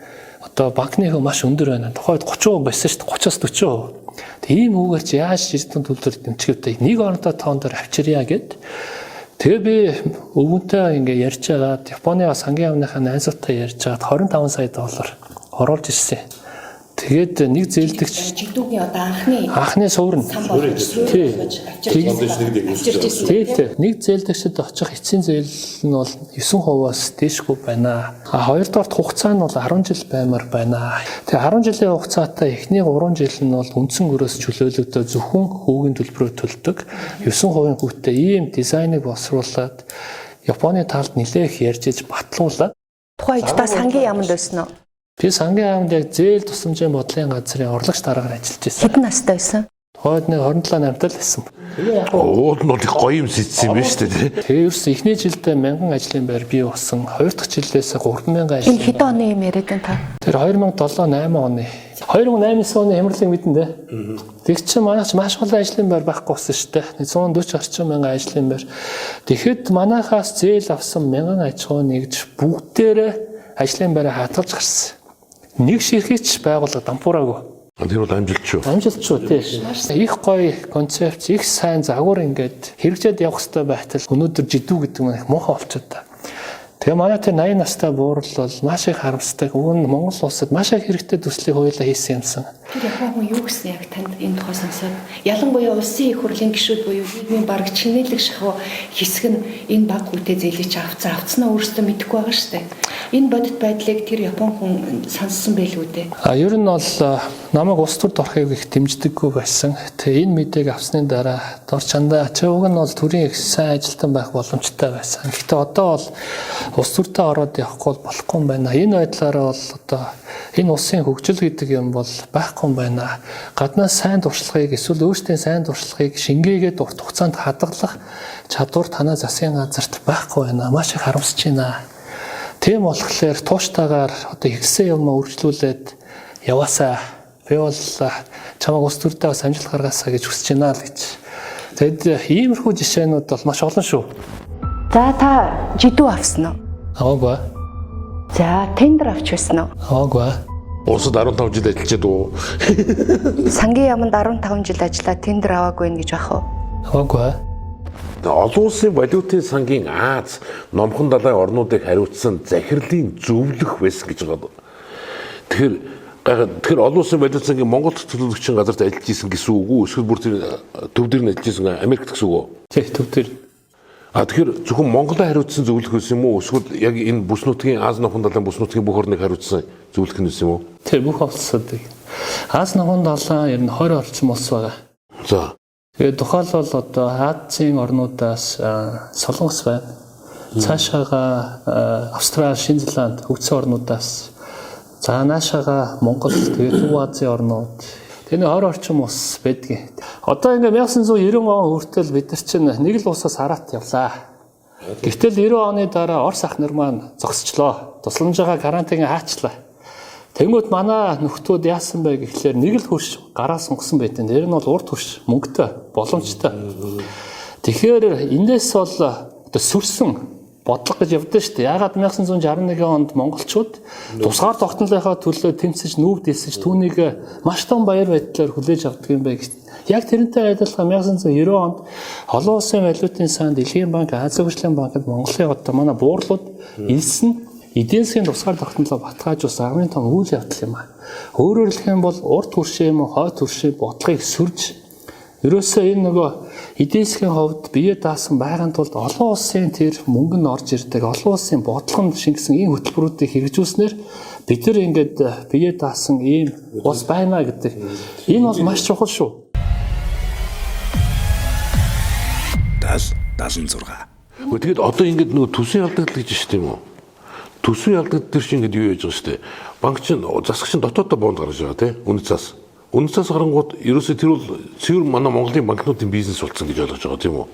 одоо банкны хөө маш өндөр байна. Тухайд 30% байсан шүү дээ. 30-аас 40%. Тэг ийм үгээр чи яаж жижиг дунд үйлдвэр дэмжихдээ нэг оронтой тоон дээр авчирья гэд. Тэгээ би өвгөнтэй ингээ ярьж байгаад Японы сангийн яамныхаа найзуутай ярьж байгаад 25 сая доллар оруулж ирсэн. Тэгээд нэг зээлдэгч Жидүүгийн одоо анхны суурь нь тий. Нэг зээлдэгчд очих эцсийн зээл нь бол 9%-аас дээшгүй байна. Хоёрдугаар хугацаа нь бол 10 жил баймар байна. Тэгээ 10 жилийн хугацаатай эхний 3 жил нь бол үндсэн өрөөс чөлөөлөгдөө зөвхөн хүүгийн төлбөрөөр төлдөг. 9% хүүтэй ийм дизайныг боловсруулад Японы талд нэлээх ярьж иж батлуулаад тухайд та сангийн яамд байсан уу? Би сангийн яамд яг зээл тусламжийн бодлогын газрын орлогч дараагаар ажиллаж байсан. Хэдэн настай байсан? Хойд нэг 27 намтай л байсан. Ууд нь бол их гоё юм сэтсэн юм байна шүү дээ. Тэгээ ерөөс эхний жилдээ 1000 ажлын байр бий болсон. Хоёр дахь жилдээс 3000 ажлын. Энэ хэдэн оны юм яриад байна та? Тэр 2007-8 оны. 2008 оны хямралыг мэдэн дээ. Тэг чи манайч маш олон ажлын байр байхгүй болсон шүү дээ. 140 орчим мянган ажлын байр. Тэгэхэд манайхаас зээл авсан 1000 аж ахуй нэгж бүгдээрээ ажлын байраа хатгалж гарсан. Нэг ширхэгч байгууллага дампуураагүй. Тэр бол амжилт шүү. Амжилт шүү тий. Их гоё концепт, их сайн загвар ингээд хэрэгжээд явах хэрэгтэй байтал өнөөдөр жидүү гэдэг нь их муухай болчиход та. Тэгээ манай тэр 80 настай буурал бол маш их харамсдаг. Уг нь Монгол улсад маш их хэрэгтэй төслийн хуулиа хийсэн юмсан. Тэр Япон хүн юу гэсэн яг танд энэ тухай сонсоод ялангуяа улсын их хурлын гишүүд буюу нийгмийн бараг чинэлэг шахуу хэсэг нь энэ баг хүүтэй зээлийг авцснаа өөрсдөө мэдэхгүй байгаа шүү дээ. Энэ бодит байдлыг тэр Япон хүн сонссон байлгүй дээ. Ер нь бол намайг улс төр дорхыг их дэмждэггүй байсан. Тэгээ энэ мэдээг авсны дараа Д.ОТГОН чи уг нь бол төрийн их сайн ажилтан байх боломжтой байсан. Гэхдээ одоо бол улс төртөө ороод явахгүй болохгүй юм байна. Энэ байдлаараа бол одоо энэ улсын хөгжил гэдэг юм бол байхгүй юм байна. Гаднаас сайн туршлагыг эсвэл өөрсдийн сайн туршлагыг шингээгээд урт хугацаанд хадгалах чадвар танаа засгийн газарт байхгүй байна. Маш их харамсаж байна. Тийм болохоор тууштайгаар одоо ихсэн юм үргэлжлүүлээд яваасаа би бол чамайг улс төрдөө бас амжилт гаргаасаа гэж хүсэж байна л гэж. Тэгэд иймэрхүү жишээнүүд бол маш олон шүү. За та жидүү авсан уу? Аваагүй. За тендер авч байсан уу? Аваагүй. Улсад 15 жил ажиллаж дуу. Сангийн яамд 15 жил ажиллаад тендер аваагүй нэ гэж бах уу? Аваагүй. Олон улсын валютын сангийн Аз номхон далайн орнуудыг хариуцсан захирлын зөвлөх байсан гэж байгаа. Тэгэхээр олон улсын валютын сангийн Монголд төлөвлөгчийн газарт ажиллаж исэн гэсэн үг үү? Эсвэл бүр тэр төв дээр нь ажиллаж исэн Америкт гэсэн үг үү? Тэг төв дээр. Тэгэхээр зөвхөн Монголд хариуцсан зөвлөх байсан юм уу? Эсвэл яг энэ бүс нутгийн Аз номхон далайн бүс нутгийн бүх орныг хариуцсан зөвлөх нь байсан юм уу? Тэг бүх улсуудыг. Аз номхон далайн ер нь 20 орчим улс байгаа. За. Тэгээд тухайлбал одоо Азийн орнуудаас Солонгос байна. Цаашаага Австрали, Шинэ Зеланд, хөгжсөн орнуудаас за наашаага Монгол, тэгээд Төв Азийн орнууд. Тэгээд 20 орчим улс байдгийг. Одоо ингээ 1990 он хүртэл бид нар чинь нэг л улсаас хараат явлаа. Гэвтэл 90 оны дараа Орос ах нар маань зогсчлоо. Тусламж байгаа карантиныг хаачлаа. Тэнгүүд манай нөхдүүд яасан бэ гэхлээр нэг л хөрш гараа сунгасан байдэн. Тэр нь бол урд хөрш, мөнгөтэй, боломжтой. Тэгэхээр эндээс бол одоо сүрсэн бодлого гэж явдсан шүү дээ. Яагаад 1961 онд монголчууд тусгаар тогтнолынхаа төлөө тэмцэж нүүб дэлсэж түүнийг маш том баяр баядлаар хүлээж авдаг юм бэ гэж. Яг тэрнтэй адилхан 1990 онд олон улсын валютын сан, Дэлхийн банк, Азийн хөгжлийн банкд Монголын одоо манай буурлууд илсэн эдийн засгийн тусгаар тогтнолоо батгаажуулсан армын том үйл явдал юм аа. Өөрөөр хэлэх юм бол урд хөршөө юм уу, хойд хөршөө бодлогыг сүрж ерөөсөө энэ нөгөө эдийн засгийн хувьд бие даасан байгаан тулд олон улсын тэр мөнгө нь орж ирдэг, олон улсын бодлого нь шингэсэн ийм хөтөлбөрүүдийг хэрэгжүүлснээр бид нар ингээд бие даасан ийм улс байна гэдэг. Энэ бол маш чухал шүү. 76. Тэгээд одоо ингээд нөгөө төсвийн алдагдал гэж шүү дээ юм уу? Төсвийн алдагдал төр чинь ингээд юу яаж байгаа шүү дээ. Банк чинь засагч нь дотоодоо бонд гаргаж байгаа тийм үнэ цаас. Үнэ цаас гарангууд ерөөсөө тэр бол цэвэр манай Монголын банкнуудын бизнес болсон гэж ойлгож байгаа тийм үү?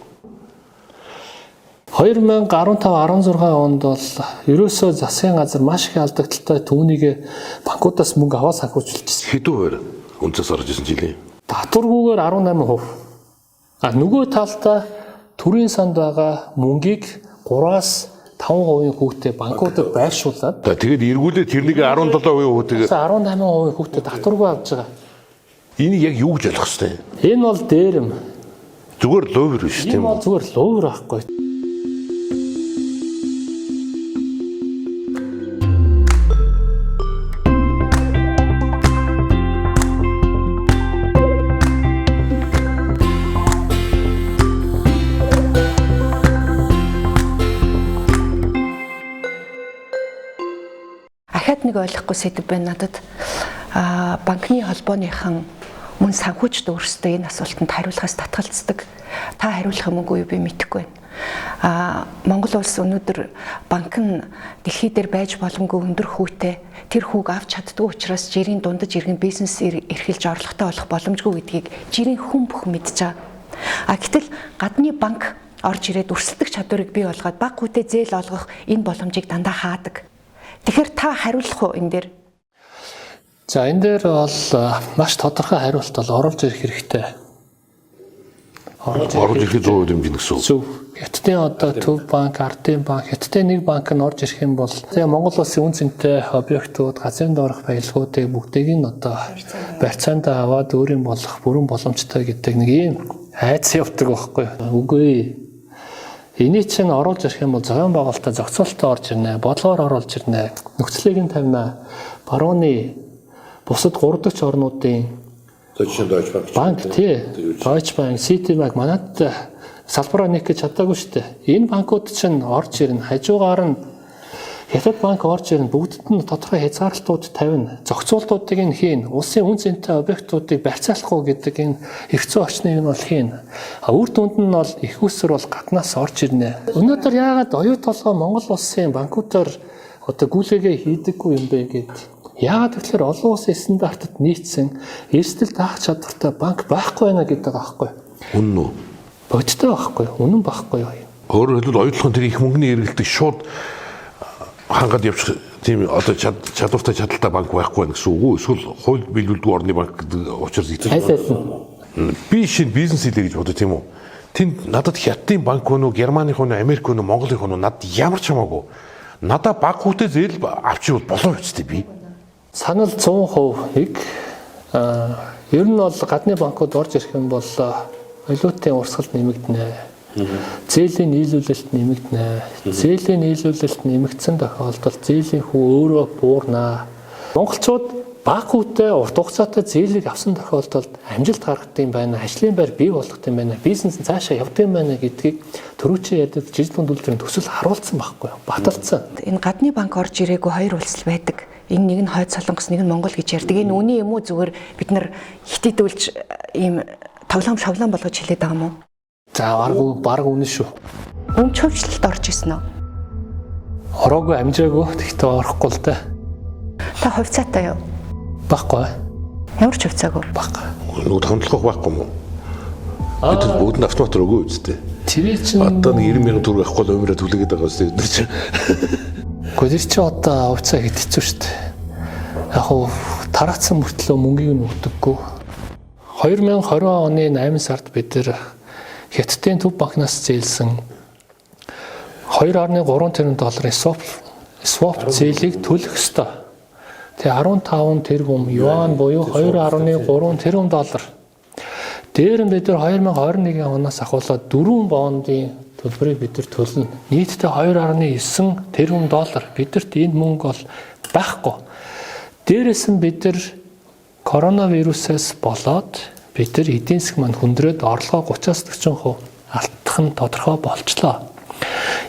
2015-16 онд бол ерөөсөө засгийн газар маш их алдагдaltaй түүнийг банкудаас мөнгө аваад санхүүжүүлчихсэн. Хэдэн хувиар үнэ цаас орж исэн жилийн? Татваргүйгээр 18%. Нөгөө талдаа төрийн санд байгаа мөнгийг 3-аас 5% хүүхдээ банкудад байршуулад. Тэгээд эргүүлээ тэрнийг 17% хүүтэйгээр 18% хүүхдээ татваргүй авч байгаа. Энийг яг юу гэж ойлгох хэвтэй? Энэ бол дээрэм. Зүгээр ловер биш тийм үү? Энэ бол зүгээр ловер байхгүй. Ахад нэг ойлгохгүй сэдв байна надад. Банкны холбооныхан мөн санхүүжд өөрсдөө энэ асуултанд хариулахаас татгалздаг. Та хариулах юм уу би мэдэхгүй байна. Монгол улс өнөөдөр банк нь дэлхий дээр байж боломгүй өндөр хүүтэй тэр хүүг авч чаддгүй учраас жирийн дундаж иргэн бизнес эрхэлж орлоготой болох боломжгүй гэдгийг жирийн хүн бүхэн мэдж байгаа. Гэтэл гадны банк орж ирээд өрсөлдөх чадварыг бий болгоод бага хүүтэй зээл олгох энэ боломжийг дандаа хаадаг. Тэгэхээр та хариулах уу энэ дээр? За энэ дээр бол маш тодорхой хариулт бол оруулж ирэх хэрэгтэй. Оруулж ирэх 100% хэмжин гэсэн үг. Зөв. Хятадын одоо Төв банк, Ардын банк, Хятадын нэг банк нь орж ирэх юм бол тэгээ Монгол улсын үн цэнтэй объектууд, газрын доорх баялагуудыг бүгдийг нь одоо барьцаанд аваад өөрийн болох бүрэн боломжтой гэдэг нэг ийм айц явдаг байхгүй юу? Үгүй. Эний чинь оруулж ирэх юм бол зохион байгуулалтаа зохицуулалтаа орж ирнэ, бодлогоор оруулж ирнэ, нөхцөлийг нь тавина. Барууны бусад 30 орнуудын банк тий, Deutsche Bank, Citibank манад салбараа нэг гэж чадаагүй шүү дээ. Энэ банкуд чинь орж ирнэ, хажуугаар нь Хятад банк орж ирнэ, бүгдд нь тодорхой хязгаарлалтууд тавина. Зохицуултуудыг нь хийн, улсын үн цэнтэй объектуудыг барьцаалахгүй гэдэг энэ эрх зүйн орчныг нь бол хийн. Үр дүнд нь бол их усэр бол гаднаас орж ирнэ. Өнөөдөр яагаад оюу толгой Монгол улсын банкуудаар одоо гүйлгээгээ хийдэггүй юм бэ гэдэг. Яагаад гэвэл олон улсын стандартад нийцсэн эрсдэл даах чадвартай банк байхгүй байна гэдэг аахгүй. Үнэн үү? Бодтой байхгүй, үнэн байхгүй юу? Өөрөөр хэлбэл оюутлахын тэр их мөнгөний эргэлтийг шууд хангад явчих тийм одоо чадвартай чадaltaй банк байхгүй байх гэсэн үг үү? Эсвэл хууль биелүүлдэг орны банк гэдэг учраас хайсаасан. Би шинэ бизнес хийлээ гэж бодож тийм үү? Тэнд надад Хятадын банк өнөө, Германы хүн, Америк хүн, Монголын хүн надад ямар ч хамаагүй. Надад баг хүүтэй зээл авчивал болов үстэй би. Санал 100% ер нь бол гадны банкуд орж ирэх юм бол валютын урсгалт нэмэгдэнэ. Зээлийн нийлүүлэлт нэмэгдэнэ. Зээлийн нийлүүлэлт нэмэгдсэн тохиолдолд зээлийн хүү өөрөө буурнаа. Монголчууд бага хүүтэй урт хугацаатай зээлийг авсан тохиолдолд амжилт гаргадаг юм байна. Ажлын байр бий болгох юм байна. Бизнес нь цаашаа явдаг юм байна гэдгийг төрүүчийн ядаг жижиг дундүлжрийн төсөл харуулсан байхгүй юу? Баталсан. Энэ гадны банк орж ирээгүй хоёр улс байдаг. Энэ нэг нь хойд Солонгос, нэг нь Монгол гэж ярьдаг. Энэ үний юм уу зүгээр бид нар хитээдүүлж ийм тоглоом шоглоом болгож хэлээд байгаа юм уу? За баг үнэн шүү. Өмч хөвчлөлт орж исэн үү? Ороогүй амжаагүй тэгтээ орохгүй л да. Та хувьцаатай юу? Баггүй. Ямар ч хувьцаагүй. Баггүй. Нүд хөндлөх байхгүй юм уу? Бид бүгд нь автомат өгөө үстэй. Тэр чинь одоо 90,000 төгрөг авахгүй л өмөрө түлээгээд байгаа үстэй бид чинь. Гэхдээ чи одоо хувьцаа хэд хэцүү шүү дээ. Яг хуу тараацсан мөртлөө мөнгийг нь өгдөггүй. 2020 оны 8 сард бид нэр Хятадын төв банкнаас зээлсэн 2.3 тэрбум долларын swap зээлийг төлөх ёстой. Тэгээ 15 тэрбум юан буюу 2.3 тэрбум доллар. Дээр нь бид нар 2021 оноос ахуулаад 4 бондын төлбөрийг бид нар төлнө. Нийтдээ 2.9 тэрбум доллар. Бидэрт энэ мөнгө бол байхгүй. Дээрээс нь бид нар коронавирусээс болоод бид нар эдийн засаг маань хүндрээд орлогоо 30-40% алдах нь тодорхой болчлоо.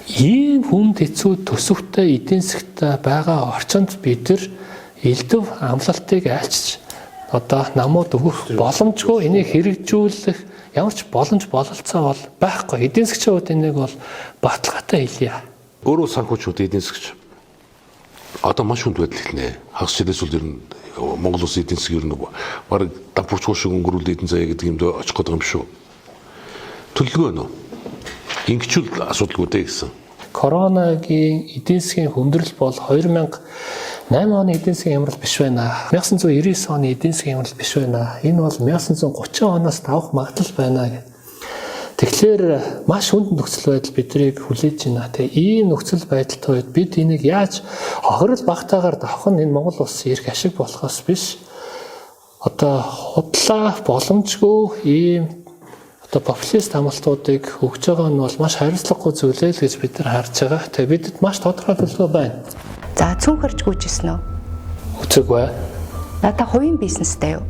Ийм хүнд хэцүү төсөвтэй эдийн засагтай байгаа орчинд бид нар элдв амлалтыг айлчж одоо намууд өгөх боломжгүй энийг хэрэгжүүлэх ямар ч боломж бололцоо бол байхгүй. Эдийн засгчид энийг бол баталгаатай хэлье. Өөрөө санхүүчүүд эдийн засгч одоо маш хүнд байдал хэлнэ. Хагас жилээс үл ер нь Монгол улсын эдийн засаг ер нь бараг дампуучгүй шиг өнгөрүүл эдийн заяа гэдэг юмд очих гээд байгаа юм шүү. Төлөвлөгөө нөө. Ингэчүүл асуудалгүй дээ гэсэн. Коронагийн эдийн засгийн хүндрэл бол 2008 оны эдийн засгийн хямрал биш байна. 1999 оны эдийн засгийн хямрал биш байна. Энэ бол 1930 оноос давах магадлал байна гэх. Тэгэхээр маш хүнд нөхцөл байдал бидрийг хүлээж байна. Тэгээ ийм нөхцөл байдалтай үед бид энийг яаж хохирол багтаагаар давах нь энэ Монгол улсын эрх ашиг болохоос биш. Одоо худлаа боломжгүй ийм одоо популист амлалтуудыг өгж байгаа нь бол маш хариуцлагагүй зүйл л гэж бид нар харж байгаа. Тэгээ бидэд маш тодорхой төлөвлөгөө байна. За цүн хөрж гүйжсэн үү? Үцэггүй. Надаа хувийн бизнестэй юу?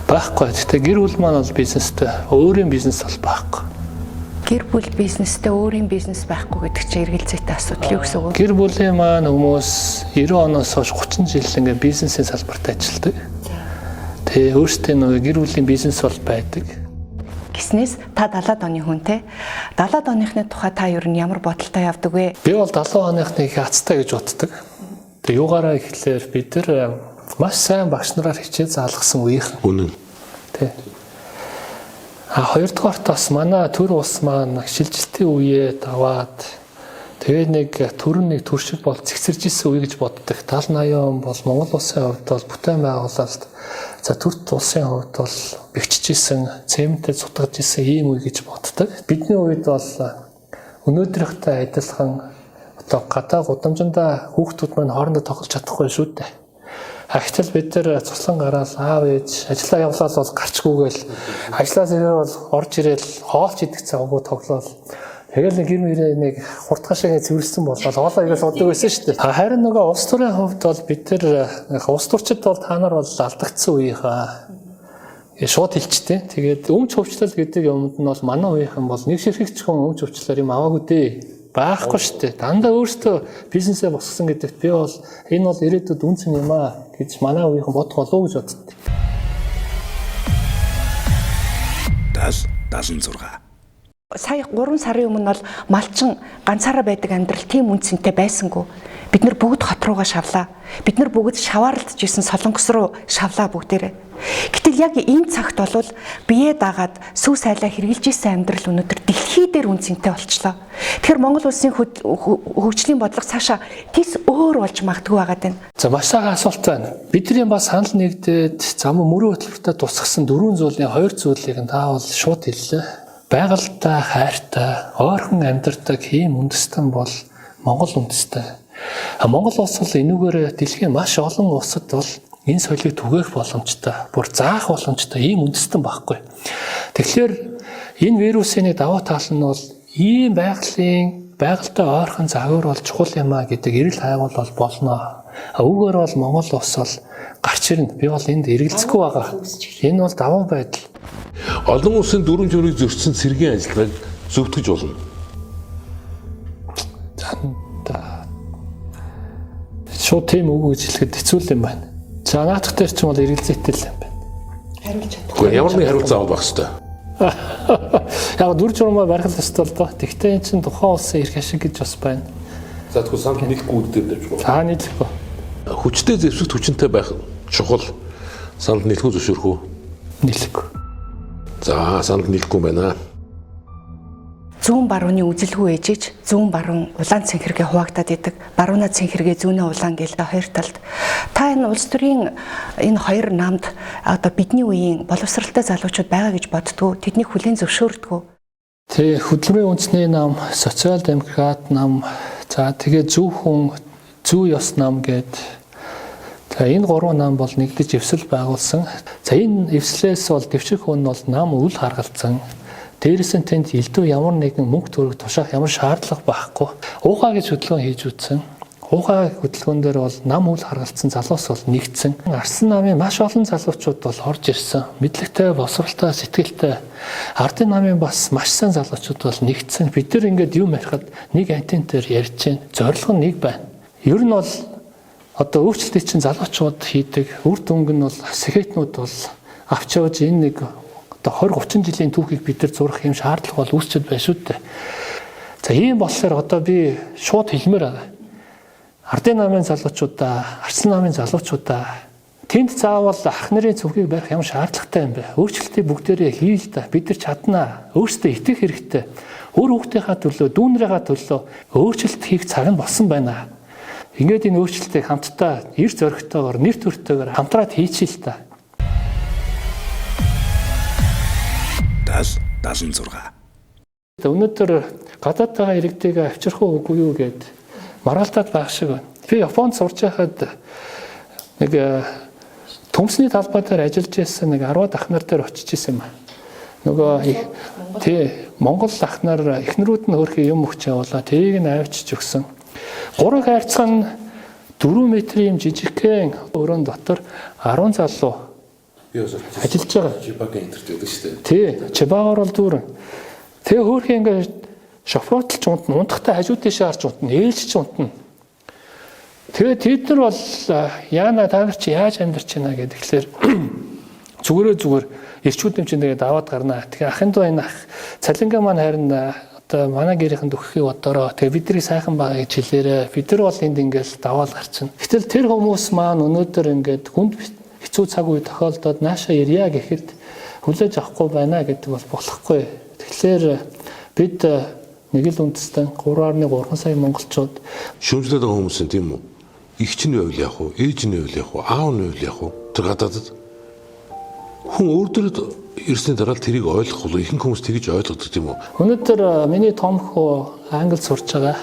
Байхгүй. Гэтэ гэр бүл маань бол бизнестэй. Өөрийн бизнес бол байхгүй. Гэр бүл бизнестэй өөрийн бизнес байхгүй гэдэг чинь эргэлзээтэй асуудал юу гэсэн үг вэ? Гэр бүлийн маань хүмүүс 90 оноос хойш 30 жил ингээ бизнесийн салбарт ажилладаг. Тэгээ өөрсдөө нөгөө гэр бүлийн бизнес бол байдаг. Гиснээс та 70-аад оны хүн те. 70-аад оныхны тухай та ер нь ямар бодолтой явдаг вэ? Би бол 70 оныхны их хацтай гэж боддог. Тэгээ юугаараа ихлээр бид нар маш сайн багш нараар хичээл заалгасан үеийнхэн. Үнэн. Тэ. Хоёрдугаарт бас манай төр улс маань шилжилтийн үеэ даваад тэгээ нэг төрн нэг төршиг бол цэгцэрж исэн үе гэж боддог. 70-80 он бол Монгол улсын хувьд бол бүтээн байгуулалт за төрт улсын хувьд бол бэвчж исэн, цементтэй сутгаж исэн ийм үе гэж боддог. Бидний үед бол өнөөдрийнхтэй адилхан одоо гадаа гудамжиндаа хүүхдүүд маань хоорондоо тоглож чадахгүй шүү дээ. Ахтал бид нар цуслан гараад аав ээж ажиллаа явлаад бол гарчгүйгээл ажиллаас ирээ бол орж ирээл хоолч идэх цагаагүй тоглоол. Тэгэл нэг гэр мөрөө нэг хурдгашаа цэвэрсэн болоод хоолоо игээл суудаг байсан шүү дээ. Харин нөгөө улс төрийн хувьд бол бид нар улс төрчид бол та нар бол алдагдсан үеийнхаа шууд хэлчтэй. Тэгээд өмч хөвчлөл гэдэг юмд нь бол манай үеийнхэн бол нэг ширхэгч хүн өмч хөвчлөөр юм аваагүй дээ. Байхгүй шүү дээ. Дандаа өөртөө бизнесээ босгосон гэдэгт би бол энэ бол ирээдүйд үнцэн юм аа гэж манай үеийнхэн бодох болов уу гэж боддог. 76. Сая 3 сарын өмнө бол малчин ганцаараа байдаг амьдрал тийм үнцэнтэй байсангүй. Бид нар бүгд хот руугаа шавлаа. Бид нар бүгд шаваарлаж исэн Солонгос руу шавлаа бүгдээрээ. Гэтэл яг энэ цагт болвол бие дагаад сүв сайлаа хэрглэж исэн амьдрал өнөөдөр дэлхий дээр үнцэнтэй болчлоо. Тэгэхээр Монгол улсын хөгжлийн бодлого цаашаа тис өөр болж магадгүй байгаад байна. За маш сайхан асуулт байна. Бидний бас санал нэгдээд зам мөрөө хөтөлбөртөө тусгасан 4 зүйлийн 2 зүйлийг та бол шууд хэллээ. байгальтай, хайртай, ойрхон амьдардаг ийм үндэстэн бол Монгол үндэстэн. Монгол улс бол энүүгээр дэлхийн маш олон улсад бол энэ соёлыг түгээх боломжтой, бүр заах боломжтой ийм үндэстэн багхгүй. Тэгэхээр энэ вирусын даваа тал нь бол ийм байгальтай ойрхон загвар бол чухал юм а гэдэг эрэл хайгуул бол болно. Үүгээр бол Монгол улс бол гарч ирнэ. Би бол энд эргэлзэхгүй байгаа. Энэ бол даваа байдал. Олон улсын дүрм журмыг зөрчсөн цэргийн ажиллагааг зөвтгөж болно. Шууд тийм үг гэж хэлэхэд хэцүү юм байна. За наадах дээр ч юм бол эргэлзээтэй л юм байна. Хариулж чадахгүй. Гэхдээ ямар нэг хариуцлага авах хэрэгтэй. Яг дүр журмаа барих л ёстой л доо. Тэгвэл энэ чинь тухайн улсын эрх ашиг гэж бас байна. За тэгвэл санал нийлэхгүй үүдээр давжгүй. За нийлэхгүй. Хүчтэй зэвсэгт хүчинтэй байх чухал. Санал нийлэхгүй зөвшөөрөх үү? Нийлэхгүй. За санал нийлэхгүй байна. Зүүн барууны үзэлгүй ээжиж зүүн баруун улаан цэнхэргээ хуваагдаад идэг. Баруунаа цэнхэргээ зүүнээ улаан гэлээ хоёр талд. Та энэ улс төрийн энэ хоёр намд одоо бидний үеийн боловсралтай залуучууд байгаа гэж боддгоо. Тэднийг хүлээн зөвшөөрдгөө. Тэ хөдөлмөрийн үндэсний нам, социал демократ нам, за тэгээ зөв хүн, зөв ёс нам гэд. За энэ гурван нам бол нэгдэж эвсэл байгуулсан. За энэ эвслээс бол дэвших хүн бол нам үл харгалзсан. Дээрээс нь тэнд элдв ямар нэгэн мөнгө төгрөг тушаах ямар шаардлага байхгүй. Уухаа гэж хөдөлгөөн хийж үтсэн. Уухаа хөдөлгөөн дээр бол нам үл харгалцсан залуус бол нэгдсэн. Арсан намын маш олон залуучууд бол орж ирсэн. Мэдлэгтэй, босралтай, сэтгэлтэй. Ардын намын бас маш сайн залуучууд бол нэгдсэн. Бид нар ингээд юм ярихад нэг антеннээр ярьж байна. Зорилго нь нэг байна. Ер нь бол одоо өөрчлөлтийг чинь залуучууд хийдэг. Үр дүнг нь бол сэхэтнүүд бол авч явж энэ нэг 20-30 жилийн түүхийг бид нар зурах юм шаардлага бол үүсчихэд байна шүү дээ. За ийм болохоор одоо би шууд хэлмээр байгаа. Ардын намын залуучуудаа, Арсан намын залуучуудаа тэнд заавал ах нарын цүнхийг барих юм шаардлагатай юм бэ. Өөрчлөлтийг бүгдээрээ хий л да. Бид нар чаднаа. Өөрсдөө итгэх хэрэгтэй. Өөр хүүхдийнхаа төлөө, дүүнрийнхаа төлөө өөрчлөлт хийх цаг нь болсон байна. Ингээд энэ өөрчлөлтийг хамтдаа эр зоригтойгоор, нэр төртөйгээр хамтраад хийчихээ л да. 76. Өнөөдөр гадаадтайгаа иргэдэйгээ авчрах уугүй юу гэд маргаалтаад байх шиг байна. Би Японд сурч байхад нэг төмсний талбай дээр ажиллаж байсан нэг 10 ахнар дээр очиж исэн юм. Нөгөө Монгол ахнаар эхнэрүүд нь хөрхи юм өгч явуулаа. Тэрийг нь авчиж өгсөн. 3 хайрцаг нь 4 метрийн жижигхэн өрөөнд дотор 10 залуу ажиллаж байгаа. Чибагийн интервью гэдэг шүү дээ. Тий, чибагаар бол дүүрэн. Тэгээ хөөрхөн ингээд шофроотлж унтна, унтахтай хажуу тийшээ харж унтна, ээлжиж унтна. Тэгээ тэд нар бол яана та нар чи яаж амьдарч байна гэхээр зүгээр ирчүүд юм чинь тэгээд аваад гарнаа. Тэгээ ахын доо энэ ах цалингаа маань харин одоо манай гэрийнхэнд өгөхийг бодороо. Тэгээ бидний сайхан байгаа гэж хэлээрээ. Бид нар бол энд ингээд даваал гарчихна. Гэтэл тэр хүмүүс маань өнөөдөр ингээд хүнд хэцүү цаг үе тохиолдоод нааша ирья гэхэд хүлээж авахгүй байна гэдэг бол болохгүй. Тэгэхээр бид нэг л үндэстэн 3.3 сая монголчууд шүүмжлээд байгаа хүмүүс нь тийм үү? Игч нь байвал яах вэ? Ээж нь байвал яах вэ? Аав нь байвал яах вэ? Тэр гадаадд хүн өөртөө ирсний дараа тэрийг ойлгох болов ихэнх хүмүүс тэгж ойлгодог тийм үү? Өнөөдөр миний том хөө англи сурч байгаа.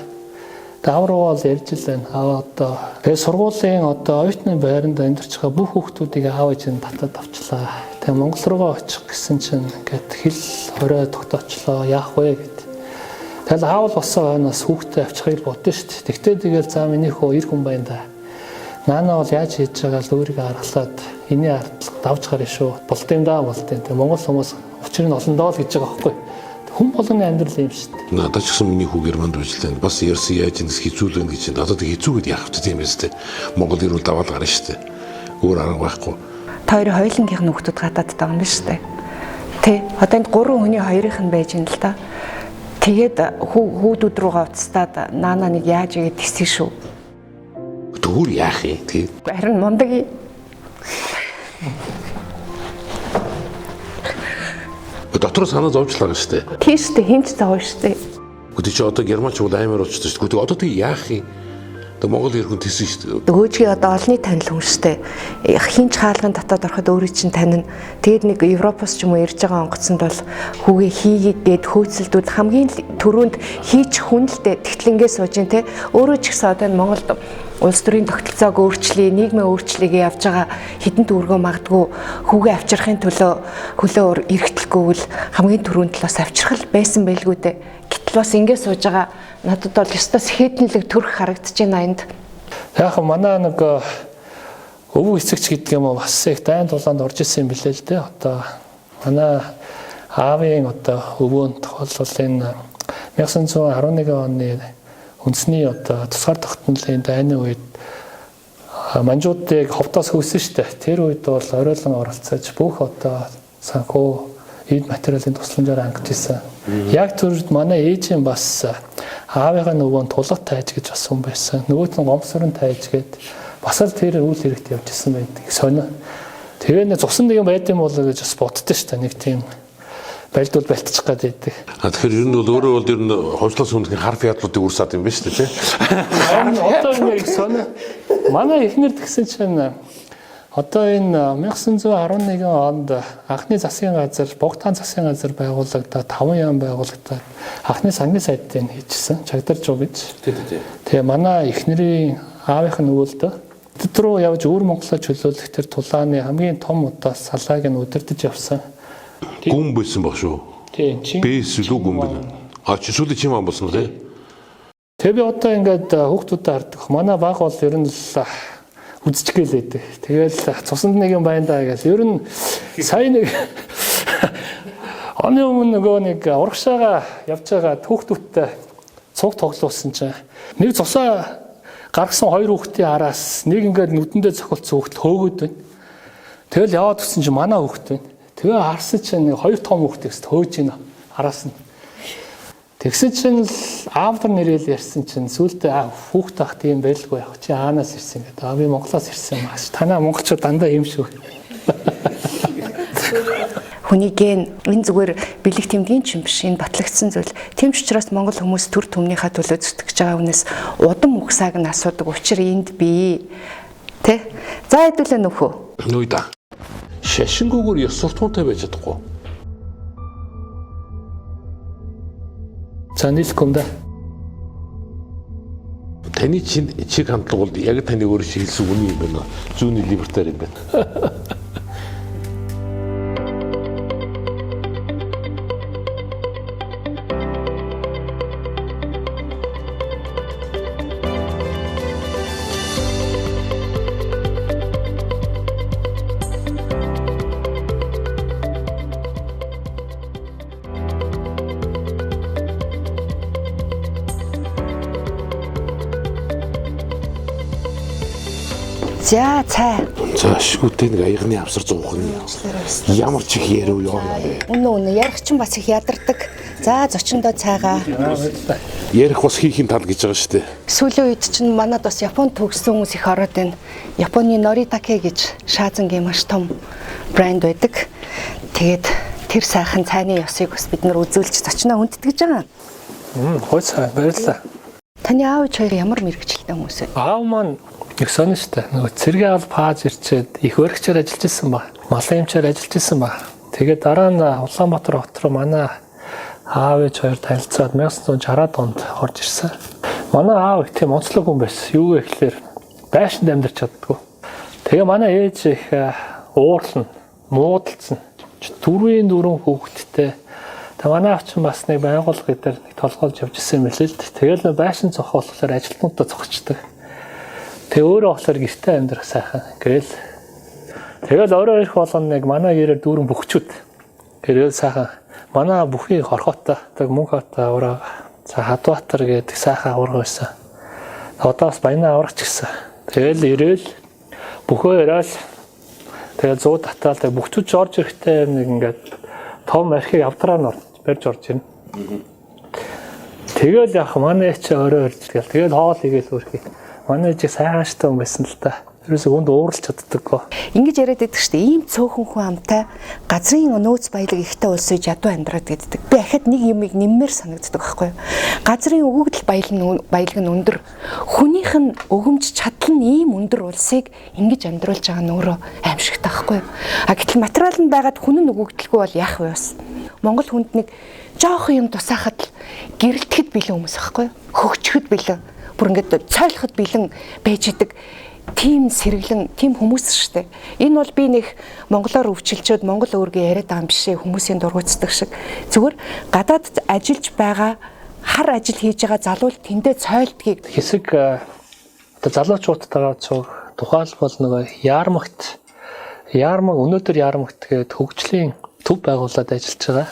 Давруу бол ярьж л байна. Одоо тэгээ сургуулийн одоо оюутны байранд амьдарч байгаа бүх хүүхдүүдийг аав ээж нь татаад авчлаа. Тэгээ Монгол руугаа очих гэсэн чинь ингээд хэл хорой тогтоочлоо. Яах вэ гэд. Тэгэл аавал босоо хойноос хүүхдээ авчихыг бодсон шүү дээ. Тэгтээ тэгэл за миний хөө ир хүн байна да. Наана бол яаж хийж байгаа л өөрийгөө аргалаад энэний ардлага давж гарна шүү. Болт юм да болт юм. Тэгээ Монгол хүмүүс учир нь олон доо л гэж байгаа байхгүй. Хүн болгоны амьдрал юм шүү дээ. Надад ч гэсэн миний хүү Германд ажиллаа. Бас ярьсан яаж энэ хэцүүлэн гэж надад хэцүүгээд яах вэ тийм ээ. Монгол ирүүл даваал гарна шүү дээ. Өөр арга байхгүй. Та хоёрын хоёулангийнх нь хүүхдүүд гадаад байгаа юм шүү дээ. Тэ. Одоо энд 3 хүний хоёрынх нь байж юм л та. Тэгээд хүүдүүд рүүгээ уцтаад наана нэг яаж игээд тиссэн шүү. Түр яах юм тий. Харин мундаг юм. Дотор санаа зовчлаа шүү дээ. Тийш дээ хинч зовж шүү дээ. Гэхдээ чи одоо германч бол аймаар болчихсон шүү дээ. Одоо тэг яах юм? Монгол ирэх хүн тийсэн шүү дээ. Өөжгийн одоо олонний танил хүн шүү дээ. Хинч хаалган дотоод ороход өөрөө чинь танина. Тэгээд нэг Европоос ч юм уу ирж байгаа онгоцонд бол хүүгээ хийгээд хөөцөлдүүд хамгийн түрүүнд хийж хүн л дээ. Тэгтэл ингээд сууж ин те. Өөрөө ч гэсэн одоо Монголд улс төрийн тогтолцоог өөрчлөе, нийгмийн өөрчлөлийг явж байгаа хідэн дүүргөө магадгүй хүүгээ авчрахын төлөө хөлөө эргэтлэхгүйвэл хамгийн түрүүнд л бас авчрах байсан байлгүй дээ. Гэтэл бас ингээд сууж байгаа надад бол ёстой сэхэтнэлэг төрх харагдаж байна энд. Яг манай нэг өвөг эцэгч гэдэг юм уу бас их дайн тулаанд орж исэн юм билээ л дээ. Одоо манай аавын одоо өвөөнд бол энэ 1911 оны үндэсний одоо тусгаар тогтнолын дайны үед манжуудыг ховдоос хөөсөн шүү дээ. Тэр үед бол оройлон оролцож бүх одоо санхүү эд материалын тусламжаар ангиж исэн. Яг түрд манай ээжийн бас аавынхаа нөгөө тулгад тайж гэж бас хүн байсан. Нөгөөт нь гомсорон тайж гээд бас л тэр үйл хэрэгт явж исэн байдаг. Сонио. Тэгээ нэг цусан нэг юм байд юм бол гэж бас боддоо шүү дээ. Нэг тийм байлдвал бэлтчих гээд байдаг. Тэгэхээр ер нь бол өөрөө бол ер нь ховшлоос өмнөх хар фиатлуудыг үрсаад юм байна шүү дээ, тийм. Одоо нэг сонио. Манай эхнэр тэгсэн чинь одоо энэ 1911 онд анхны засгийн газар, Богдаан засгийн газар байгуулагдаад 5 яам байгуулагдаад анхны сангийн сайдыг хийчихсэн. Чагдарч уу гэж. Тэгээ манай эхнэрийн аавынх нь өвөлдөө тэд рүү явж өвөр Монголоо чөлөөлөх тэр тулааны хамгийн том удаа салааг нь удирдах явсан. Гүн байсан баг шүү. Тийм. Бэс илүү гүн байна. Чи сүүлийн чим ам болсон үү? Тэгээ би одоо ингээд хүүхдүүдэд хардаг. Манай баг бол ер нь л үзчихгээл байдаг. Тэгэл цусанд нэг юм байна даа гэж. Ер нь сая нэг оны өмнө нөгөө нэг урагшаага явж байгаа хүүхдүүдтэй цуг тоглуулсан чинь нэг цусаа гаргасан хоёр хүүхдийн араас нэг ингээд нүдэндээ зохиолцсон хүүхд хөөгөөд байна. Тэгэл яваад гисэн чинь манай хүүхд байна. Тэгээ харсан чинь нэг хоёр том хүүхдээс хөөж ийн араас нь. Тэгсэн чинь л аавдар нэрэл ярьсан чинь сүултээ хүүхд ах тийм байлгүй яг чи аанаас ирсэн гэдэг. Би Монголоос ирсэн маш. Танаа монголчууд дандаа юм шүү. Хүнийг энэ зүгээр бэлэг тэмдгийн ч юм биш. Энэ батлагдсан зүйл. Тийм ч учраас монгол хүмүүс төр төмнийхээ төлөө зүтгэж байгаа хүнээс удам ухсааг нь асуудаг. Учир энд бий. Тэ? За хэдүүлээ нөхөө. Нүй да. Шашингүйгээр ёс суртахуунтай байж чадахгүй. За нийлэхгүй да. Таны чиг хандлага бол яг таны өөрөө шийдсэн үний юм байна. Зүүнний либертар юм байна. За цай. За шгүүтэй нэг аягны авсар зуух нь ямар ч их яриу ёо. Үнэ ярих чинь бас их ядардаг. За зочиндоо цайгаа. Ярих бас хийхин тал гэж байгаа шүү дээ. Сүүлийн үед чинь манад бас Японд төгссөн хүмүүс их ороод байна. Японы Норитаке гэж шаазангийн маш том брэнд байдаг. Тэгээд тэр сайхан цайны ёсыг бас бид нар үзүүлж зочноо хүндэтгэж байгаа. Хой цай баярлалаа. Таны аав хоёр ямар мэргэжилтэй хүмүүс вэ? Аав маань их сонь штэ. Нөгөө цэргийн алба хааж ирчээд их өргөчээр ажиллаж исэн ба. Малын эмчээр ажиллаж исэн ба. Тэгээд дараа нь Улаанбаатар хот руу манай аав ээж хоёр танилцаад 1960-аад онд орж ирсэн. Манай аав их тийм онцлог хүн байсан. Юу вэ гэхээр байшинд амьдарч чаддгүй. Тэгээ манай ээж их уурлна, муудалцсан. 4 хүүхэдтэй. Тэгээ манай аав чинь бас нэг байгууллага дээр нэг толгойлж явж исэн юм билээ л дээ. Тэгэл байшин зохиол болохоор ажилтнуудаа зогсчдаг. Тэгээ өөрөө болохоор гэртээ амьдрах сайхан. Тэгэл орой ирэх болгоно нэг манай гэрээр дүүрэн бөхчүүд. Гэрэл сайхан. Манай бүхий хорхоотой, мөнх хата ураа. За Хадбаатар гэдэг сайхан авраг байсан. Одоо бас баянаа аврагч гисэн. Тэгэл ирээл бөхөө ирээл тэгэл 100 татаал тэг бөхчүүд орж ирэхдээ нэг ингээд том архийг авдраа нь барьж орж ирнэ. Тэгэл яг манай ч орой ирж тэгэл хоол игээл өөрхий. Манай чи сайхан штэ юм байсан л та. ерөөсөө өнд ууралж чаддаггүй. Ингэж яриад байдаг шүү дээ. Ийм цөөхөн хүн амтай газрын нөөц баялаг ихтэй улсыг ядуу амьдраад гэдэг. Би ахад нэг юмыг нэммээр санагддаг байхгүй юу? Газрын өгөгдөл баялаг нь өндөр. Хүнийх нь өгөмж чадал нь ийм өндөр улсыг ингэж амьдруулж байгаа нь өөрөө аимшигтай байхгүй юу? А гэтэл материал нь байгаад хүн нь өгөгдөлгүй бол яах вэ бас? Монгол хүнд нэг жоохон юм тусаахад л гэрэлтэхэд бэлэн хүмүүс байхгүй юу? Хөгжөхөд бэлэн. Бүр ингээд цойлоход бэлэн байж идэг. Тим сэргэлэн, тим хүмүүс шүү дээ. Энэ бол би нэг монголоор өвчлчөөд монгол өөргөө яриад байгаа юм бишээ, хүмүүсийн дургуйцдаг шиг. Зүгээр гадаадд ажиллаж байгаа, хар ажил хийж байгаа залуу тэндээ цойлдгийг Хэсэг одоо залуучуудтайгаа тухайлбал нөгөө яармагт өнөөдөр яармагт гээд хөгжлийн төв байгуулад ажиллаж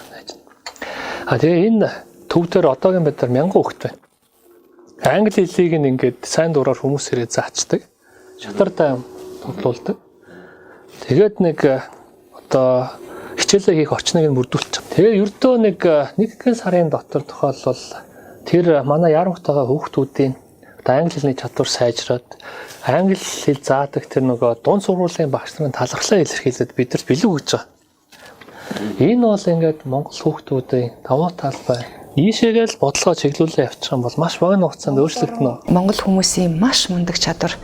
байгаа. Тэгээ энэ төв дээр одоогийн байдлаар 1000 хүүхэд байна. Англи хэлийг ингээд сайн дураар хүмүүс ирээд заачдаг. Шатартай тоглуулдаг. Тэгээд нэг одоо хичээлээ хийх орчныг нь мөрдүүлчих. Тэгээ ердөө нэг сарын дотор тохиолбол тэр манай яармагтайгаа хүүхдүүдийн англи хэлний чадвар сайжраад англи хэл заадаг тэр нөгөө дунд сургуулийн багш нарын талархлаа илэрхийлээд бидэрт бэлэг өгч байгаа. Энэ бол ингээд монгол хүүхдүүдийн давуу талбай ийшээгээл бодлогоо чиглүүлээ явчих юм бол маш богино хугацаанд өөрчлөгдөнө. Монгол хүмүүсийн маш мундаг чадвар.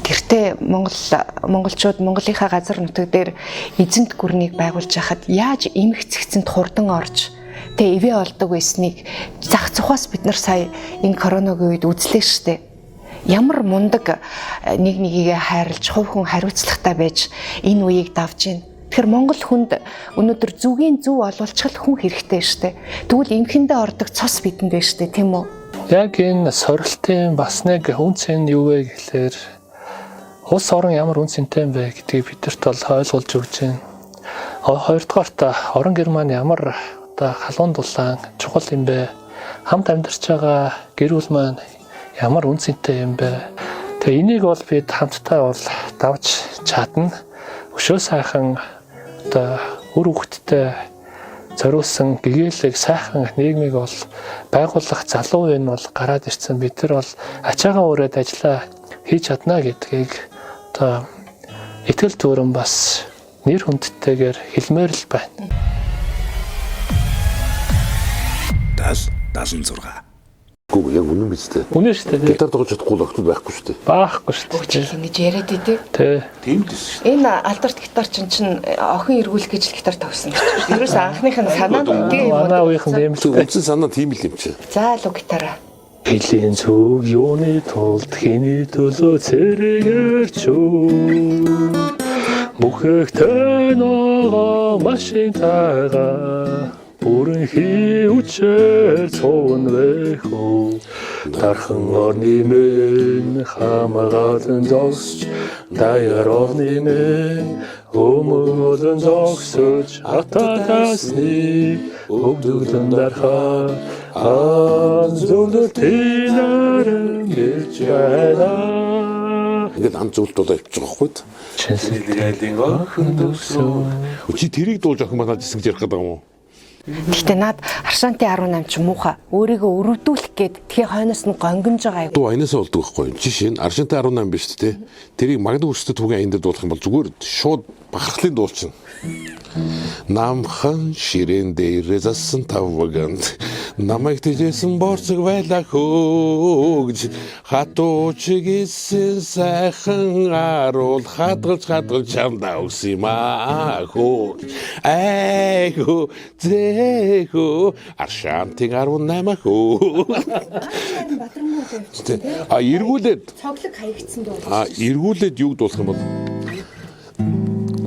Гэртээ монголчууд Монголынхаа газар нутаг дээр эзэнт гүрнийг байгуулж хахад яаж эмх цэгцэнд хурдан орж ивэ олдог байсныг зах цухаас бид нар сая энэ коронавигийн үед үзлээ штэ. Ямар мундаг нэг нэгийгээ хайрлж хувь хүн хариуцлагатай байж энэ үеийг давж гин. Тэгэхээр монгол хүнд өнөөдөр зүгийн зөв олуулчихл хүн хэрэгтэй штэ. Тэгвэл эмхэндээ ордог цус бидэнд байна штэ, тийм үү? Яг энэ сорилтын бас нэг үнц нь юу вэ гэхлээр улс орон ямар үнцэнтэй юм бэ гэдгийг бидэрт бол ойлгуулж өгч байна. Хоёрдугаарт орон Герман ямар одоо халуун дулаан чухал юм бэ? Хамт амьдарч байгаа гэр бүл маань ямар үнцэнтэй юм бэ? Тэгээ энийг бол бид хамтдаа бол давж чадна. Өшөө сайхан одоо үр хөвгттэй зориулсан гэгээлэг сайхан нийгмийг бол байгуулах залуу энэ бол гараад ирсэн. Бид нар бол ачаагаа өрөөд ажиллаа хийж чадна гэдгийг одоо итгэл төрөн бас нэр хүндтэйгээр хэлмээр л байна. 76. Гүү яг үнэн биз дээ. Үнэн шүү дээ. Гитар тоглож чадахгүй л охтууд байхгүй шүү дээ. Баахгүй шүү дээ. Чи ингэж яриад идэв. Тийм дээ шүү дээ. Энэ алдарт гитар чинь охин эргүүлэх гэж л гитар тогсон гэж байна. Ерөөс анхных нь санаа нь тийм юм. Манай үеийнхэн тийм л үндсэн санаа тийм л юм чи. За л гитараа. Билийн зүг юуны тулд хэний төлөө цэрэгэрч мөхөгтэй нөгөө машин тагаа Ерөнхий үчээр цуун вэхүү дархан орны мэн хамаагаалan зогсч даяар орны мэн өмгөлөн зогсож атадасны өгдөглөн дархаа анзуултын арам гэж байна. Ингээд ам зүйлд бол явчих واخгүй. Чинсэлгэлийн охин төсөө. Чи тэрийг дуулж охин манаад гэсэн гэж ярих гэдэг юм уу? Гэхдээ наад Аршаантын 18 ч муухай өөрийгөө өрөвдүүлэх гээд тхий хойноос нь гонгомж байгаа юм. Дуу аянасаа болдог байхгүй. Жишээ нь Аршаантын 18 биш үү? Тэрийг магнит өрсөд түгээн аянд дуулах юм бол зүгээр шууд бахархлын дуулчин. Намхан ширээн дээр засан тавганд намайг тэжсэн борцог байлаа хөөж хатууч гисэн сайхан аруул хадгалж чамдаа үсимаа хөөж айхөө зэхөө Аршаантын 18 хөө эргүүлээд цоглог хаягдсан дуу. Эргүүлээд юг дуулах юм бол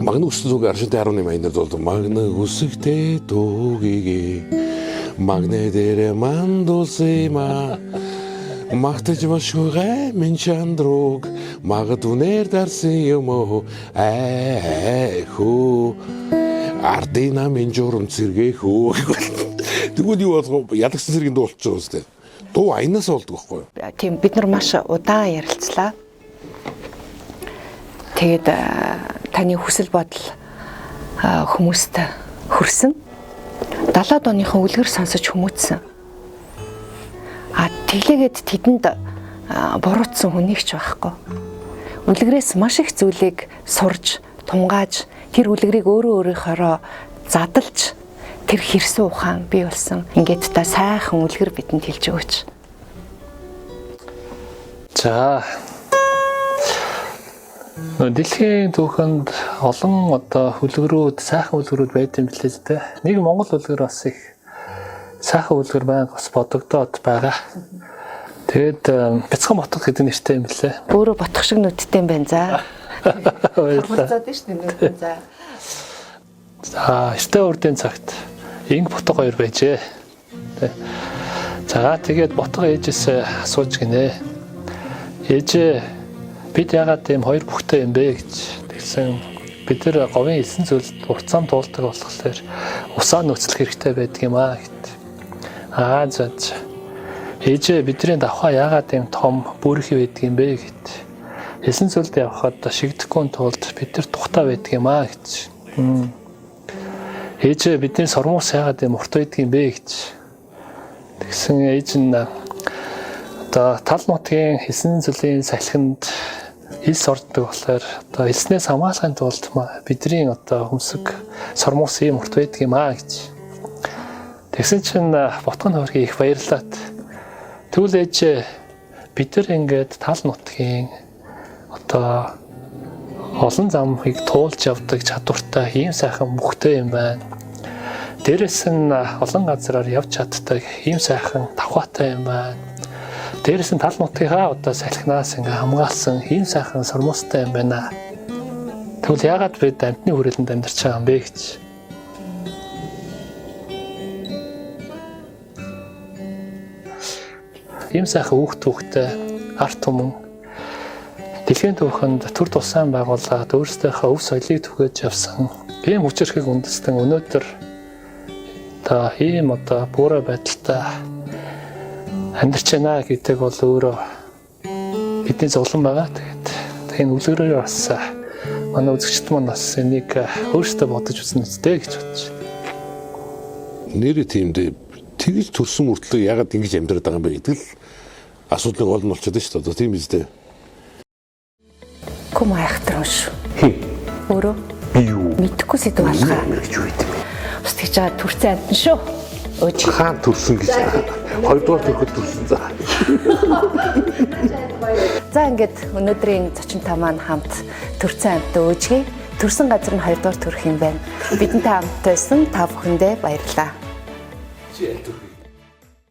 магнит өсөлт үг Аршаантын 18 аянаар дуулдаг. Магнит өсөлтөө дуугийг магнит дээр мандуулсыма магтаж машгүй минь чандрууг магадүнээр дарсан юм уу айхөө ардина минь журам цэргэхүү тэгвэл юу болох ялагсан цэргийн дуулчих юм үстэй. Дуу аянаас болдог байхгүй юу? Тийм бид нар маш удаан ярилцлаа. Тэгээд таны хүсэл бодол хүмүүст хүрсэн. 70-аад оныхон үлгэр сонсож хүмүүжсэн. Тэглээгээд тэдэнд буруутсан хүнийг ч байхгүй. үлгэрээс маш их зүйлийг сурж, тунгааж, тэр үлгэрийг өөрийнхөөроо задлж, тэр хэрсэн ухаан бий болсон. Ингээд та сайхан үлгэр бидэнд хэлж өгөөч. За. Дэлхийн түүхэнд олон одоо үлгэрүүд, сайхан үлгэрүүд байт юм билээ л дээ. Нэг Монгол үлгэр бас их сайхан үлгэр байнга бас бодогдоод байгаа. Тэгээд бяцхан ботгох гэдэг нэртэй юм билээ. Өөрөө ботгох шиг нүдтэй юм байна за. Баярлалаа. За, эртээ урдын цагт инг ботго хоёр байжээ. За, тэгээд ботго ээжээс асууж гинэ. Ээжээ, бид яагаад ийм хоёр бүхтэй юм бэ гэж тэгсэн. Бид нар говийн элсэн зүйлд уртцаам дуулдаг болохоор усаа нөөцлөх хэрэгтэй байдаг юм аа гэт. За. Ээжээ, бидний давхаа яагаад ийм том бүрхий байдаг юм бэ гэт. Элсэн зүйлд явхад шигдэхгүй тулд бид нар тухтай байдаг юм аа гэж. Ээжээ, бидний сормоос яагаад ийм урт байдаг юм бэ гэж. Тэгсэн ээж нь одоо тал нутгийн элсэн зүйлийн салхинд элс ордог болохоор одоо элснээс хамгаалахын тулд бидний одоо хөмсг сормоос ийм урт байдаг юм аа гэж. Тэгсэн чинь ботгон хөрхий их баярлаад тэгвэл ээж бид нар ингээд тал нутгийн одоо олон замыг туулж явдаг чадвартай ийм сайхан бүхтэй юм байна. Дээрээс нь олон газраар явж чаддаг ийм сайхан давхаатай юм байна. Дээрээс нь тал нутгийнхаа одоо салхинаас ингээ хамгаалсан ийм сайхан сормоостой юм байна. Тэгвэл яагаад бид амьтны хүрээлэнд амьдарч байгаа юм бэ гэж. Ийм сайхан хүүхдтэй арт түмэн дэлхийн түүхэнд төр тусаан байгууллагад өөрсдийнхөө өв соёлыг түгээж явсан. Ийм хүчирхэг үндэстэн өнөөдөр одоо ийм одоо буурай байдалтай амьдарч байна гэдэг бол өөрөө бидний зовлон байгаа. Тэгээд энэ үлгэрээр бас манай үзэгчд маань бас энийг өөрсдөө бодож үзнэ үстэй гэж бодож байна. Нэрээ тиймдээ тэгж төрсөн мөртлөө ягаад ингэж амьдраад байгаа юм бэ гэдэг л асуудлыг олон болчиход байна шүү дээ. Тийм биз дээ. Ком айхтар шүү. Өөрөө Би юу? мэдхгүй сэдв алгаа. Гэж юу гэдэг юм. Бас тэгж байгаа төрцөн амтан шүү. Өөч. Хаан төрсөн гэж. Хоёрдугаар төрөхөд төрсөн за. За ингээд өнөөдрийн зочинтой маань хамт төрцөн амтан өөжгий. Төрсөн газар нь хоёрдугаар төрөх юм байна. Бидэнтэй хамт байсан та бүхэндээ баярлалаа. Чи аль төрөх